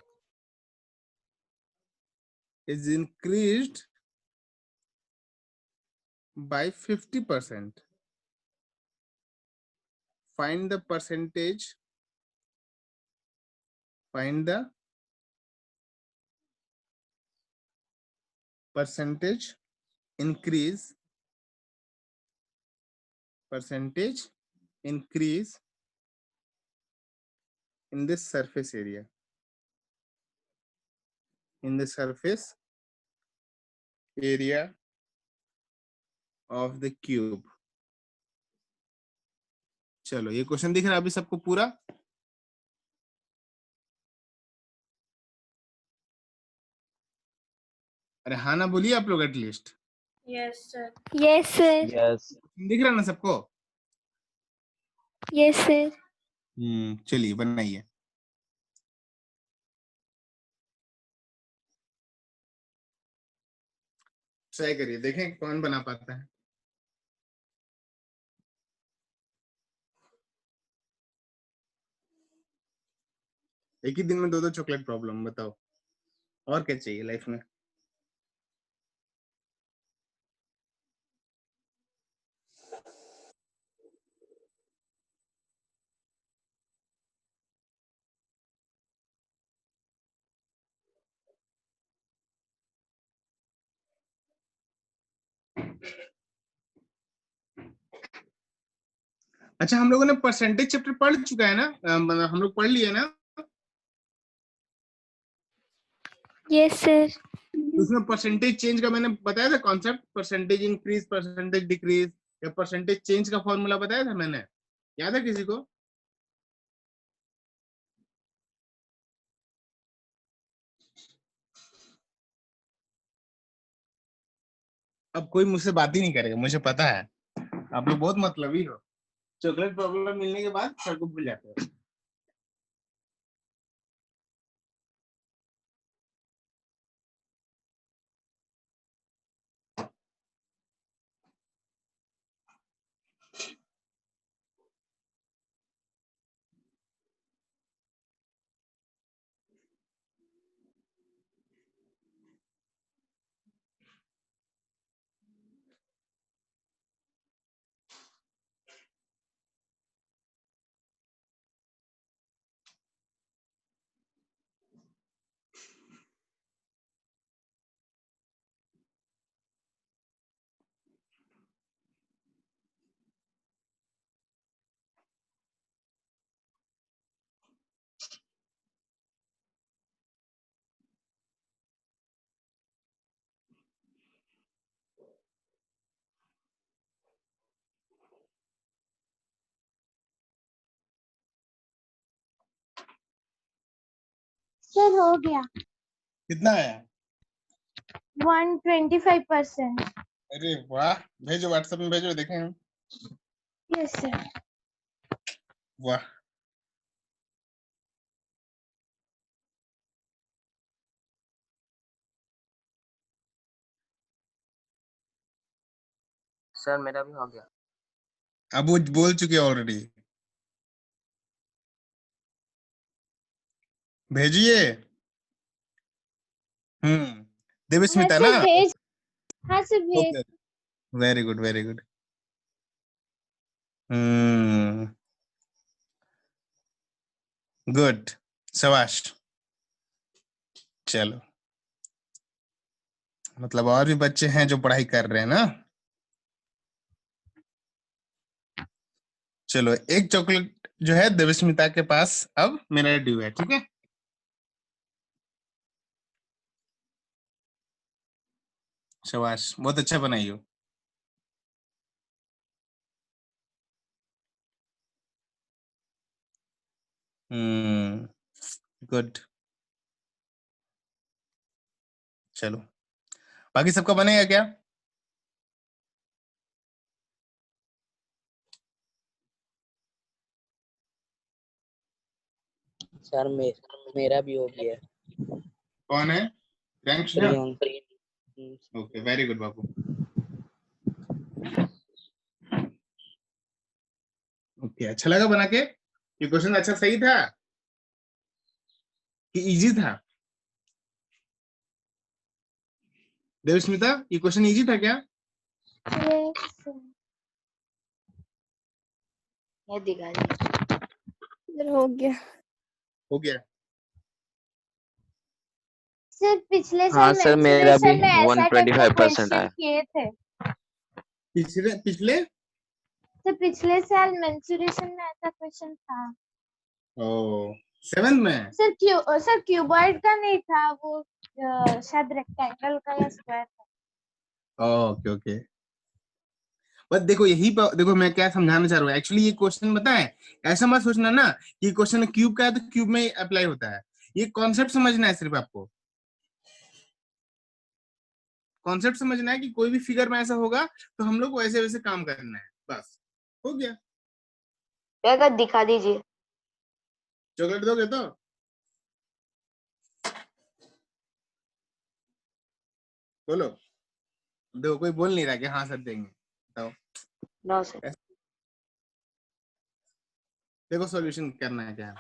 [SPEAKER 1] is increased by 50%. Find the percentage. Find the percentage increase. Percentage increase in this surface area. In the surface area of the cube. चलो ये question दिख रहा है अभी सबको पूरा? अरे हाँ ना बोलिए आप लोग at least.
[SPEAKER 2] Yes, sir.
[SPEAKER 5] Yes sir.
[SPEAKER 6] Yes.
[SPEAKER 1] दिख रहा ना सबको?
[SPEAKER 5] Yes sir.
[SPEAKER 1] चलिए बनाइए। ट्राई करिए, देखें कौन बना पाता है। एक ही दिन में 2-2 चॉकलेट प्रॉब्लम, बताओ और क्या चाहिए लाइफ में? अच्छा, हम लोगों ने परसेंटेज चैप्टर पढ़ चुका है ना? मतलब हम लोग पढ़ लिए ना?
[SPEAKER 5] Yes sir.
[SPEAKER 1] उसमें परसेंटेज चेंज का मैंने बताया था concept, percentage increase, percentage decrease, या परसेंटेज चेंज का फॉर्मूला बताया था मैंने, याद है किसी को? अब कोई मुझसे बात ही नहीं करेगा, मुझे पता है आप लोग बहुत मतलबी हो। चॉकलेट प्रॉब्लम मिलने के बाद सबको भूल जाते हो।
[SPEAKER 3] सर हो गया
[SPEAKER 1] कितना आया?
[SPEAKER 3] 125%।
[SPEAKER 1] अरे वाह, भेजो व्हाट्सएप में भेजो, देखें हम।
[SPEAKER 3] Yes sir.
[SPEAKER 1] वाह,
[SPEAKER 8] सर मेरा भी हो गया।
[SPEAKER 1] अब वो बोल चुके ऑलरेडी, भेजिए। देवस्मिता ना?
[SPEAKER 3] हाँ सर भेज।
[SPEAKER 1] Okay, very good very good. Good, शाबाश। चलो, मतलब और भी बच्चे हैं जो पढ़ाई कर रहे हैं ना। चलो, एक चॉकलेट जो है देवस्मिता के पास अब मेरा ड्यू है, ठीक है। शाबाश, बहुत अच्छा बनाई हो। गुड। चलो, बाकी सबका बनेगा क्या?
[SPEAKER 6] सर मेरा भी हो गया।
[SPEAKER 1] कौन है? प्रियांश ना?
[SPEAKER 6] प्रियंक।
[SPEAKER 1] ओके, वेरी गुड बाबू। ओके, अच्छा लगा बना के? ये क्वेश्चन अच्छा सही था कि इजी था? देवस्मिता, ये क्वेश्चन इजी था क्या?
[SPEAKER 4] ये दिखा दी।
[SPEAKER 5] सर हो गया।
[SPEAKER 1] हो गया।
[SPEAKER 3] सर पिछले
[SPEAKER 6] हाँ
[SPEAKER 3] साल
[SPEAKER 6] सर, मेरा भी
[SPEAKER 3] मेंसुरेशन में ऐसा टाइप का
[SPEAKER 6] 125%
[SPEAKER 3] क्वेश्चन
[SPEAKER 6] आया।
[SPEAKER 3] किए थे।
[SPEAKER 1] पिछले पिछले
[SPEAKER 3] सर पिछले साल मेंसुरेशन में ऐसा क्वेश्चन था।
[SPEAKER 1] ओ, 7th में?
[SPEAKER 3] सर क्यूबॉइड का नहीं था वो, शायद रेक्टेंगल का या स्क्वायर का।
[SPEAKER 1] Okay okay. बस देखो, देखो मैं क्या समझाना चाह रहा हूँ। एक्चुअली ये क्वेश्चन बताएं, ऐसा मत सोचना ना कि क्वेश्चन क्यूब का है तो क्यूब में अप्लाई होता है। ये कॉन्सेप्ट समझना है, सिर्फ आपको कॉन्सेप्ट समझना है कि कोई भी फिगर में ऐसा होगा तो हम लोग को वैसे वैसे काम करना है, बस हो गया।
[SPEAKER 4] क्या दिखा दीजिए।
[SPEAKER 1] चॉकलेट दोगे तो? बोलो, देखो कोई बोल नहीं रहा कि हाँ सर देंगे, बताओ।
[SPEAKER 4] No sir.
[SPEAKER 1] देखो सॉल्यूशन करना है क्या है।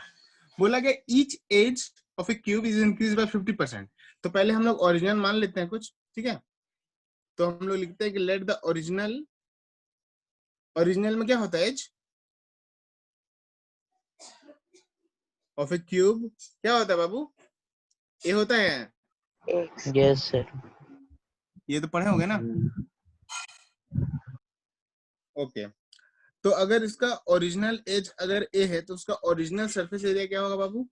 [SPEAKER 1] बोला कि each edge of a cube is increase by 50%। तो पहले हम लोग ओरिजिनल मान लेते हैं कुछ, ठीक है। तो हम लोग लिखते हैं कि लेट द ओरिजिनल, ओरिजिनल में क्या होता है एज ऑफ ए क्यूब? क्या होता है बाबू? ए होता है।
[SPEAKER 6] Yes sir.
[SPEAKER 1] ये तो पढ़े होंगे ना? ओके, तो अगर इसका ओरिजिनल एज अगर ए है तो उसका ओरिजिनल सरफेस एरिया क्या होगा बाबू?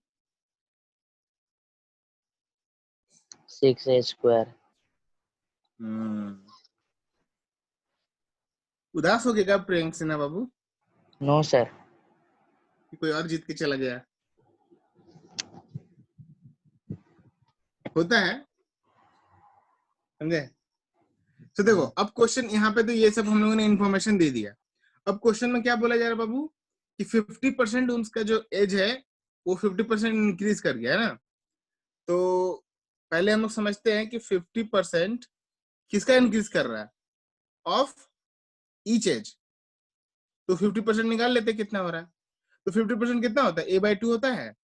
[SPEAKER 6] 6a square.
[SPEAKER 1] उदास हो गया प्रियंक सिन्हा बाबू?
[SPEAKER 6] No sir.
[SPEAKER 1] कोई और जीत के चला गया? होता है, समझे? तो देखो, अब क्वेश्चन यहाँ पे तो ये सब हम लोगों ने इंफॉर्मेशन दे दिया। अब क्वेश्चन में क्या बोला जा रहा है बाबू कि 50% उसका जो एज है वो 50% इंक्रीज कर गया है ना। तो पहले हम लोग समझते हैं कि 50% किसका इंक्रीज कर रहा है? Of each edge. तो 50% निकाल लेते हैं कितना हो रहा है। तो 50% कितना होता है? a/2 होता है।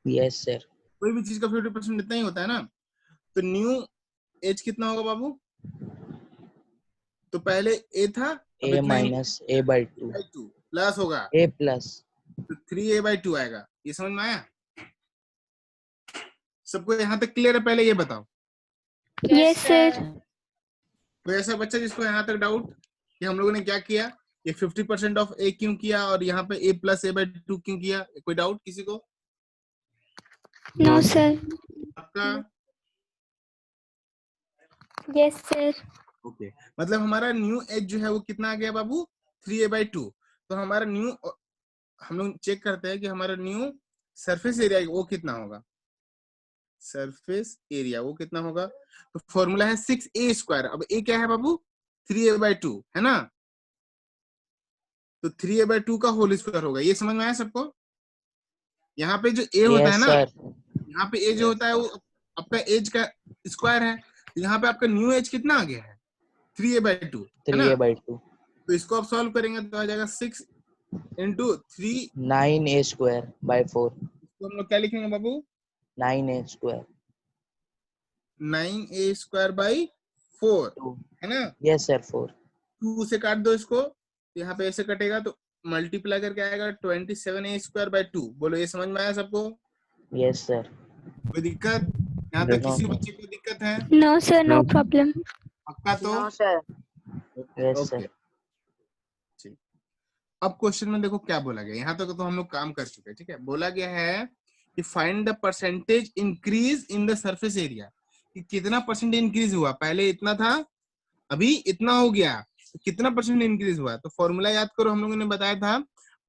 [SPEAKER 6] Yes sir.
[SPEAKER 1] कोई भी चीज का 50% इतना ही होता है ना। तो न्यू एज कितना होगा बाबू? तो पहले ए था, अब
[SPEAKER 6] a
[SPEAKER 1] इतना ही
[SPEAKER 6] माइनस a/2
[SPEAKER 1] a/2 प्लस होगा,
[SPEAKER 6] a प्लस।
[SPEAKER 1] तो 3a/2 आएगा। ये समझ में आया सबको? यहाँ तक क्लियर है? पहले ये बताओ।
[SPEAKER 3] Yes sir.
[SPEAKER 1] तो ऐसा बच्चा जिसको यहाँ तक डाउट कि हम लोगों ने क्या किया, ये 50% ऑफ ए क्यों किया और यहाँ पे a प्लस a/2 क्यों किया, कोई डाउट किसी को?
[SPEAKER 3] No sir.
[SPEAKER 1] आपका?
[SPEAKER 3] Yes sir.
[SPEAKER 1] ओके, मतलब हमारा न्यू एज जो है वो कितना आ गया बाबू? 3a/2। तो हमारा न्यू, हम लोग चेक करते हैं कि हमारा न्यू सरफेस एरिया वो कितना होगा, सरफेस एरिया वो कितना होगा, तो फॉर्मूला है 6a²। अब a क्या है बाबू, 3a/2 है ना, तो 3a/2 का होल स्क्वायर होगा। ये समझ में आया सबको? यहाँ पे जो a होता है
[SPEAKER 6] यस
[SPEAKER 1] ना,
[SPEAKER 6] सर।
[SPEAKER 1] यहाँ पे a जो होता है वो आपका एज का स्क्वायर है, तो यहाँ पे आपका न्यू एज कितना आ गया है, 3a/2 है ना।
[SPEAKER 6] 3a/2
[SPEAKER 1] तो इसको आप सॉल्व करेंगे तो आ जाएगा 6 × 3,
[SPEAKER 6] 9a²/4।
[SPEAKER 1] तो हम लोग क्या लिखेंगे बाबू,
[SPEAKER 6] 9a²।
[SPEAKER 1] 9a²/4 है ना।
[SPEAKER 6] Yes sir 4।
[SPEAKER 1] 2 से काट दो इसको, तो यहाँ पे ऐसे कटेगा, तो मल्टीप्लाई करके आएगा 27a²/2। बोलो ये समझ में आया सबको?
[SPEAKER 6] Yes sir.
[SPEAKER 1] कोई दिक्कत यहाँ तक? किसी बच्चे को दिक्कत है?
[SPEAKER 5] No sir, no problem.
[SPEAKER 1] पक्का तो?
[SPEAKER 4] No sir.
[SPEAKER 6] Yes
[SPEAKER 1] okay,
[SPEAKER 6] sir.
[SPEAKER 1] ठीक। अब क्वेश्चन में देखो क्या बोला गया, यहाँ तक तो हम लोग काम कर चुके हैं, ठीक है। बोला गया है कि find the percentage increase in the surface area, कि कितना परसेंट इंक्रीज हुआ, पहले इतना था अभी इतना हो गया, तो कितना परसेंट इंक्रीज हुआ। तो फॉर्मूला याद करो, हम लोगों ने बताया था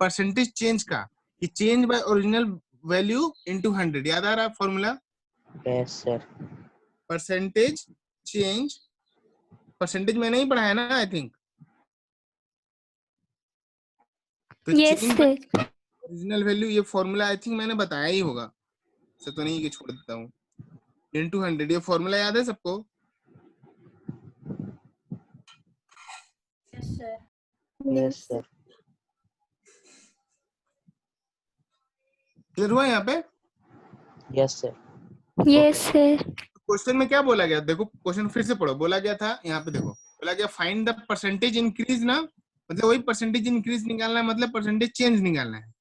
[SPEAKER 1] परसेंटेज चेंज का, कि change bye original value into 100। याद आ रहा है formula?
[SPEAKER 6] Yes sir.
[SPEAKER 1] Percentage change, percentage में नहीं पढ़ा है ना आई थिंक, तो
[SPEAKER 5] yes
[SPEAKER 1] change
[SPEAKER 5] sir.
[SPEAKER 1] Original value, ये फॉर्मूला आई थिंक मैंने बताया ही होगा, से तो नहीं कि छोड़ देता हूँ, इनटू 100। ये फॉर्मूला याद है सबको?
[SPEAKER 2] Yes sir.
[SPEAKER 6] Yes sir.
[SPEAKER 1] Clear हुआ यहाँ पे?
[SPEAKER 6] Yes sir.
[SPEAKER 5] Yes sir.
[SPEAKER 1] Question में क्या बोला गया, देखो क्वेश्चन फिर से पढ़ो। बोला गया था यहाँ पे, देखो बोला गया फाइंड द परसेंटेज इंक्रीज ना, मतलब वही परसेंटेज इंक्रीज निकालना है, मतलब परसेंटेज चेंज निकालना है।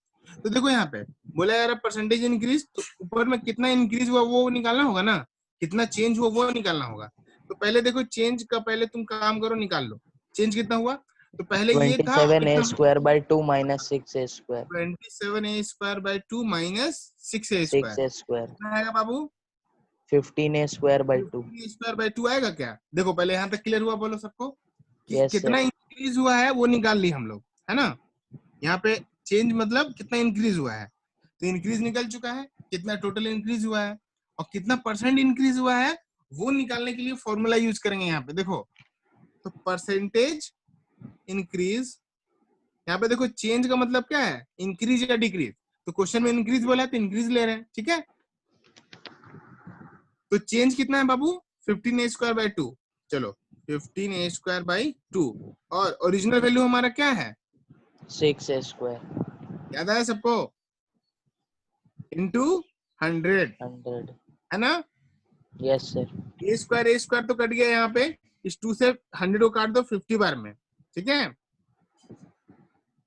[SPEAKER 1] तो देखो यहाँ पे बोला यार परसेंटेज इंक्रीज, तो ऊपर में कितना इंक्रीज हुआ वो निकालना होगा ना, कितना चेंज हुआ वो निकालना होगा। तो पहले देखो चेंज का पहले तुम काम करो, निकाल लो चेंज कितना हुआ। तो पहले ये था
[SPEAKER 6] 27a²/2 - 6a²।
[SPEAKER 1] 27a²/2 - 6a²।
[SPEAKER 6] 6a²।
[SPEAKER 1] कितना आएगा बाबू?
[SPEAKER 6] 15a²/2।
[SPEAKER 1] a²/2 आएगा क्या? देखो पहले यहाँ तक क्लियर हुआ, बोलो सबको कि
[SPEAKER 6] यस
[SPEAKER 1] कितना
[SPEAKER 6] सर।
[SPEAKER 1] इंक्रीज हुआ है वो निकाल ली हम लोग, है ना। यहाँ पे चेंज मतलब कितना इंक्रीज हुआ है, तो इंक्रीज निकल चुका है, कितना टोटल इंक्रीज हुआ है, और कितना परसेंट इंक्रीज हुआ है वो निकालने के लिए फॉर्मूला यूज करेंगे। यहाँ पे देखो, तो परसेंटेज इंक्रीज, यहाँ पे देखो चेंज का मतलब क्या है, इंक्रीज या डिक्रीज। तो क्वेश्चन में इंक्रीज बोला है तो इंक्रीज ले रहे हैं, ठीक है। तो चेंज कितना है बाबू, 15a²/2। चलो 15a²/2, और ओरिजिनल वैल्यू हमारा क्या है,
[SPEAKER 6] 6a²।
[SPEAKER 1] याद आया सबको, इनटू 100
[SPEAKER 6] 100।
[SPEAKER 1] है ना।
[SPEAKER 6] Yes sir.
[SPEAKER 1] a² तो कट गया यहाँ पे, इस 2 से 100 को काट दो 50 बार में, ठीक है।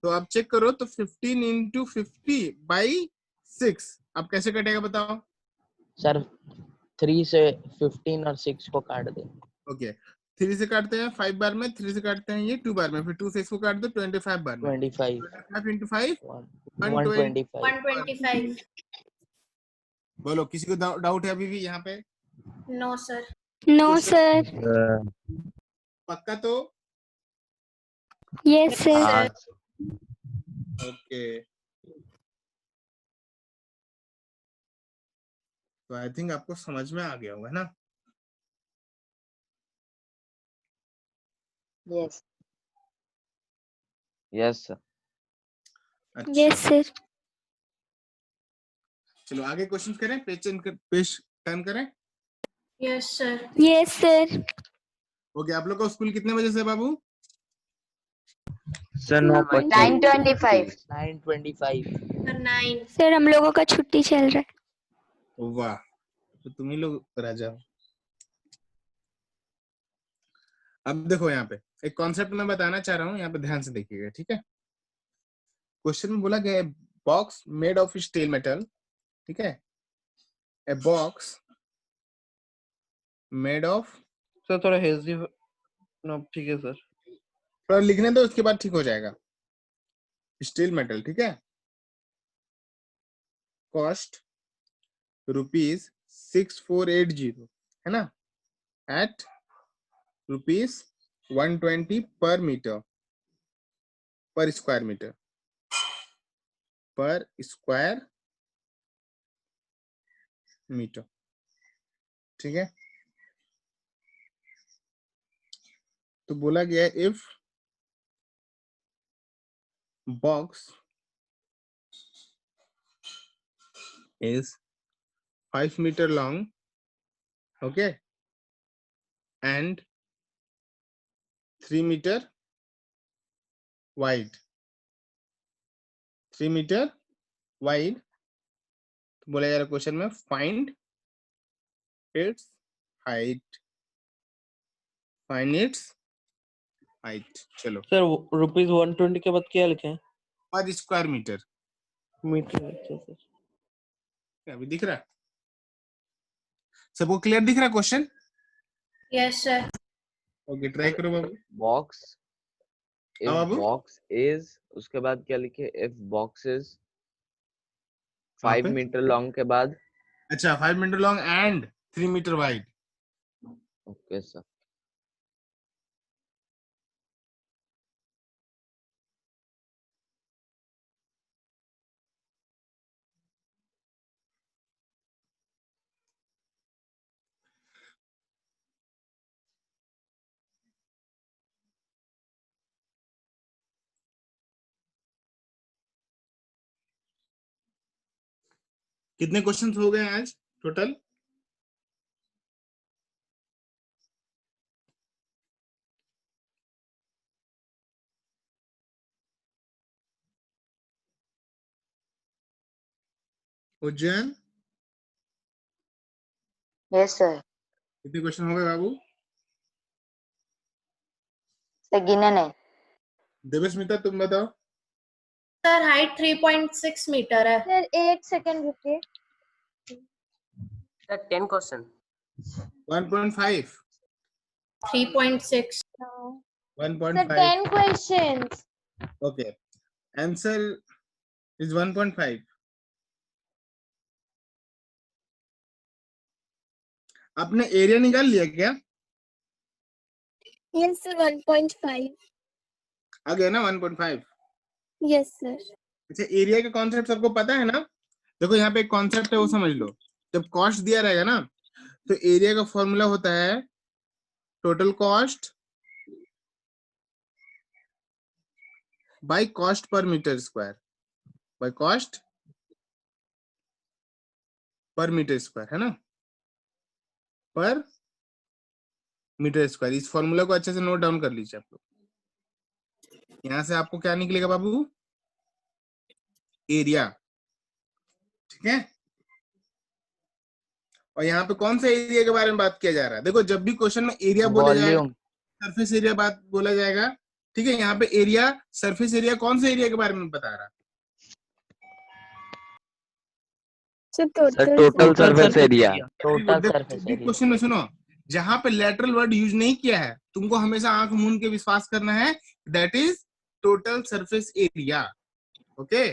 [SPEAKER 1] तो आप चेक करो, तो 15 × 50/6 अब कैसे कटेगा बताओ?
[SPEAKER 6] सर 3 से 15 और 6 को काट दे।
[SPEAKER 1] ओके, 3 से काटते हैं 5 बार में, 3 से काटते हैं ये 2 बार में, फिर 2 से इसको काट दो 25 बार में।
[SPEAKER 6] 25
[SPEAKER 1] 25 × 5 120।
[SPEAKER 6] 125।
[SPEAKER 2] 125।
[SPEAKER 1] बोलो किसी को डाउट है अभी भी यहाँ पे?
[SPEAKER 2] No sir.
[SPEAKER 5] No sir.
[SPEAKER 1] पक्का तो?
[SPEAKER 5] Yes sir.
[SPEAKER 1] ओके, तो आई थिंक आपको समझ में आ गया होगा ना।
[SPEAKER 4] यस।
[SPEAKER 8] Yes sir.
[SPEAKER 1] अच्छा,
[SPEAKER 5] यस सर।
[SPEAKER 1] चलो आगे क्वेश्चन करें, पेश टर्न करें।
[SPEAKER 2] Yes sir.
[SPEAKER 5] Yes sir.
[SPEAKER 1] Okay, आप लोग का स्कूल कितने बजे से है बाबू?
[SPEAKER 7] सर 9:25।
[SPEAKER 4] 9:25।
[SPEAKER 6] 9:25।
[SPEAKER 2] सर 9।
[SPEAKER 5] सर हम लोगों का छुट्टी चल रहा है।
[SPEAKER 1] वाह, तो तुम ही लोग राजा हो। अब देखो यहाँ पे एक कॉन्सेप्ट मैं बताना चाह रहा हूँ, यहाँ पे ध्यान से देखिएगा, ठीक है। क्वेश्चन में बोला गया है box made of steel metal, ठीक है, a box made of,
[SPEAKER 7] sir थोड़ा हेजी नो, ठीक है सर।
[SPEAKER 1] थोड़ा लिखने दो उसके बाद ठीक हो जाएगा। स्टील मेटल, ठीक है, कॉस्ट ₹6480 है ना, एट ₹120 पर मीटर, पर स्क्वायर मीटर, पर स्क्वायर मीटर। ठीक है, तो बोला गया है if box is 5 meter long, okay, and 3 meter wide, 3 meter wide, तो बोला जा रहा क्वेश्चन में find its height, find its height. चलो
[SPEAKER 7] सर ₹120 के बाद क्या लिखे हैं?
[SPEAKER 1] पर स्क्वायर मीटर,
[SPEAKER 7] मीटर। अच्छा सर।
[SPEAKER 1] अभी दिख रहा है सबको? क्लियर दिख रहा है question?
[SPEAKER 2] Yes sir.
[SPEAKER 1] Okay, try करो बाबू।
[SPEAKER 9] बॉक्स, इफ
[SPEAKER 1] हाँ बाबू,
[SPEAKER 9] बॉक्स इज, उसके बाद क्या लिखे? इफ बॉक्स इज
[SPEAKER 1] कहाँ
[SPEAKER 9] 5
[SPEAKER 1] पे?
[SPEAKER 9] मीटर लॉन्ग के बाद।
[SPEAKER 1] अच्छा, 5 metre long and 3 metre wide.
[SPEAKER 9] Okay sir.
[SPEAKER 1] कितने क्वेश्चंस हो गए आज टोटल? Ujjain,
[SPEAKER 4] yes sir.
[SPEAKER 1] कितने क्वेश्चन हो गए बाबू?
[SPEAKER 4] सर गिने नहीं।
[SPEAKER 1] देवस्मिता तुम बताओ।
[SPEAKER 2] सर हाइट 3.6 मीटर है।
[SPEAKER 3] सर एक सेकंड रुकिए।
[SPEAKER 8] Sir 10 question.
[SPEAKER 1] 1.5,
[SPEAKER 2] 3.6।
[SPEAKER 3] Sir
[SPEAKER 1] 1.5,
[SPEAKER 3] 10 questions.
[SPEAKER 1] okay, answer is 1.5। आपने एरिया निकाल लिया क्या?
[SPEAKER 5] Yes, sir. 1.5.
[SPEAKER 1] आ गया ना 1.5?
[SPEAKER 5] Yes, sir.
[SPEAKER 1] अच्छा, एरिया का कॉन्सेप्ट सबको पता है ना? देखो यहाँ पे एक कॉन्सेप्ट है, वो समझ लो। जब कॉस्ट दिया रहेगा ना, तो एरिया का फॉर्मूला होता है total cost by cost per metre square, by cost per metre square, है ना, पर मीटर स्क्वायर। इस फॉर्मूला को अच्छे से नोट डाउन कर लीजिए आप लोग। यहां से आपको क्या निकलेगा बाबू? एरिया। ठीक है, और यहाँ पे कौन सा एरिया के बारे में बात किया जा रहा है? देखो, जब भी क्वेश्चन में एरिया बोला जाएगा,
[SPEAKER 6] वॉल्यूम।
[SPEAKER 1] सरफेस एरिया बात बोला जाएगा। ठीक है, यहाँ पे एरिया, सरफेस एरिया कौन से एरिया के बारे में बता रहा है?
[SPEAKER 5] So
[SPEAKER 9] sir
[SPEAKER 5] total.
[SPEAKER 9] Total surface area.
[SPEAKER 6] Total surface area.
[SPEAKER 1] Question में सुनो, जहां पे लेटरल वर्ड यूज नहीं किया है, तुमको हमेशा आंख मूंद के विश्वास करना है, that is total surface area. Okay,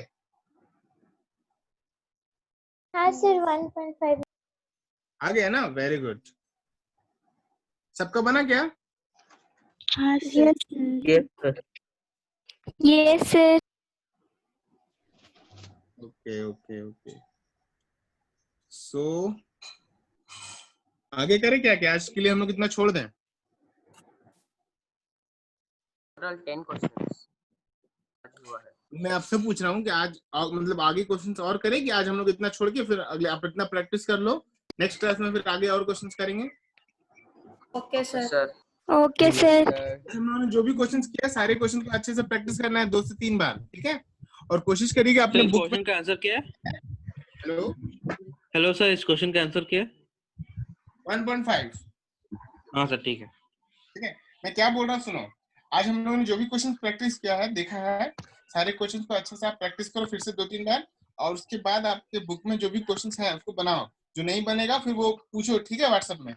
[SPEAKER 3] हाँ सर 1.5।
[SPEAKER 1] आ गया ना? Very good. सबका बना क्या?
[SPEAKER 3] हाँ
[SPEAKER 5] Yes, sir.
[SPEAKER 6] Yes sir.
[SPEAKER 3] ये सर।
[SPEAKER 1] ओके ओके ओके, सो आगे करें क्या? क्या आज के लिए हम लोग इतना छोड़ दें?
[SPEAKER 8] टोटल 10 क्वेश्चंस हुआ है।
[SPEAKER 1] मैं आपसे पूछ रहा हूँ कि आज मतलब आगे क्वेश्चंस और करें कि आज हम लोग इतना छोड़ के फिर अगले आप इतना प्रैक्टिस कर लो, नेक्स्ट क्लास में फिर आगे और क्वेश्चंस करेंगे।
[SPEAKER 2] Okay sir.
[SPEAKER 8] Sir
[SPEAKER 3] okay sir.
[SPEAKER 1] हम लोगों ने जो भी क्वेश्चंस किया, सारे क्वेश्चन को अच्छे से प्रैक्टिस करना है 2 से 3 बार। ठीक है, और कोशिश करिए कि अपने
[SPEAKER 7] सर
[SPEAKER 1] बुक
[SPEAKER 7] क्वेश्चन का आंसर क्या है?
[SPEAKER 1] हेलो,
[SPEAKER 7] हेलो सर, इस क्वेश्चन का आंसर क्या है?
[SPEAKER 1] 1.5।
[SPEAKER 7] हाँ सर ठीक है।
[SPEAKER 1] ठीक है, मैं क्या बोल रहा हूँ सुनो, आज हम लोगों ने जो भी क्वेश्चन प्रैक्टिस किया है, देखा है, सारे क्वेश्चन को अच्छे से आप प्रैक्टिस करो फिर से 2-3 बार, और उसके बाद आपके बुक में जो भी क्वेश्चन है उसको बनाओ। जो नहीं बनेगा फिर वो पूछो, ठीक है, व्हाट्सएप में।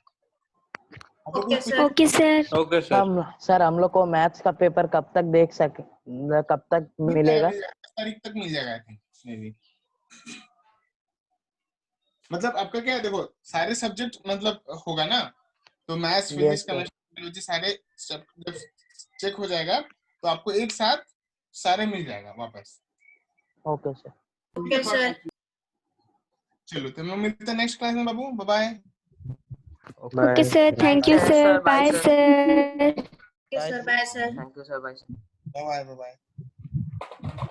[SPEAKER 2] Okay sir.
[SPEAKER 3] Okay sir.
[SPEAKER 7] Okay sir.
[SPEAKER 6] Sir हम लोग को मैथ्स का पेपर कब तक देख सके, कब तक मिलेगा?
[SPEAKER 1] 8 तारीख तक मिल जाएगा आई थिंक, उसमें भी। मतलब आपका क्या है, देखो सारे सब्जेक्ट मतलब होगा ना, तो maths, physics,
[SPEAKER 6] sir.
[SPEAKER 1] Chemistry, biology सारे जब चेक हो जाएगा तो आपको एक साथ सारे मिल जाएगा वापस।
[SPEAKER 6] Okay sir.
[SPEAKER 2] Okay sir.
[SPEAKER 1] चलो तो हम लोग मिलते हैं नेक्स्ट क्लास में बाबू, bye bye.
[SPEAKER 3] Okay sir, thank you sir, bye sir.
[SPEAKER 2] Sir bye sir.
[SPEAKER 8] Thank you sir, bye.
[SPEAKER 1] Bye bye.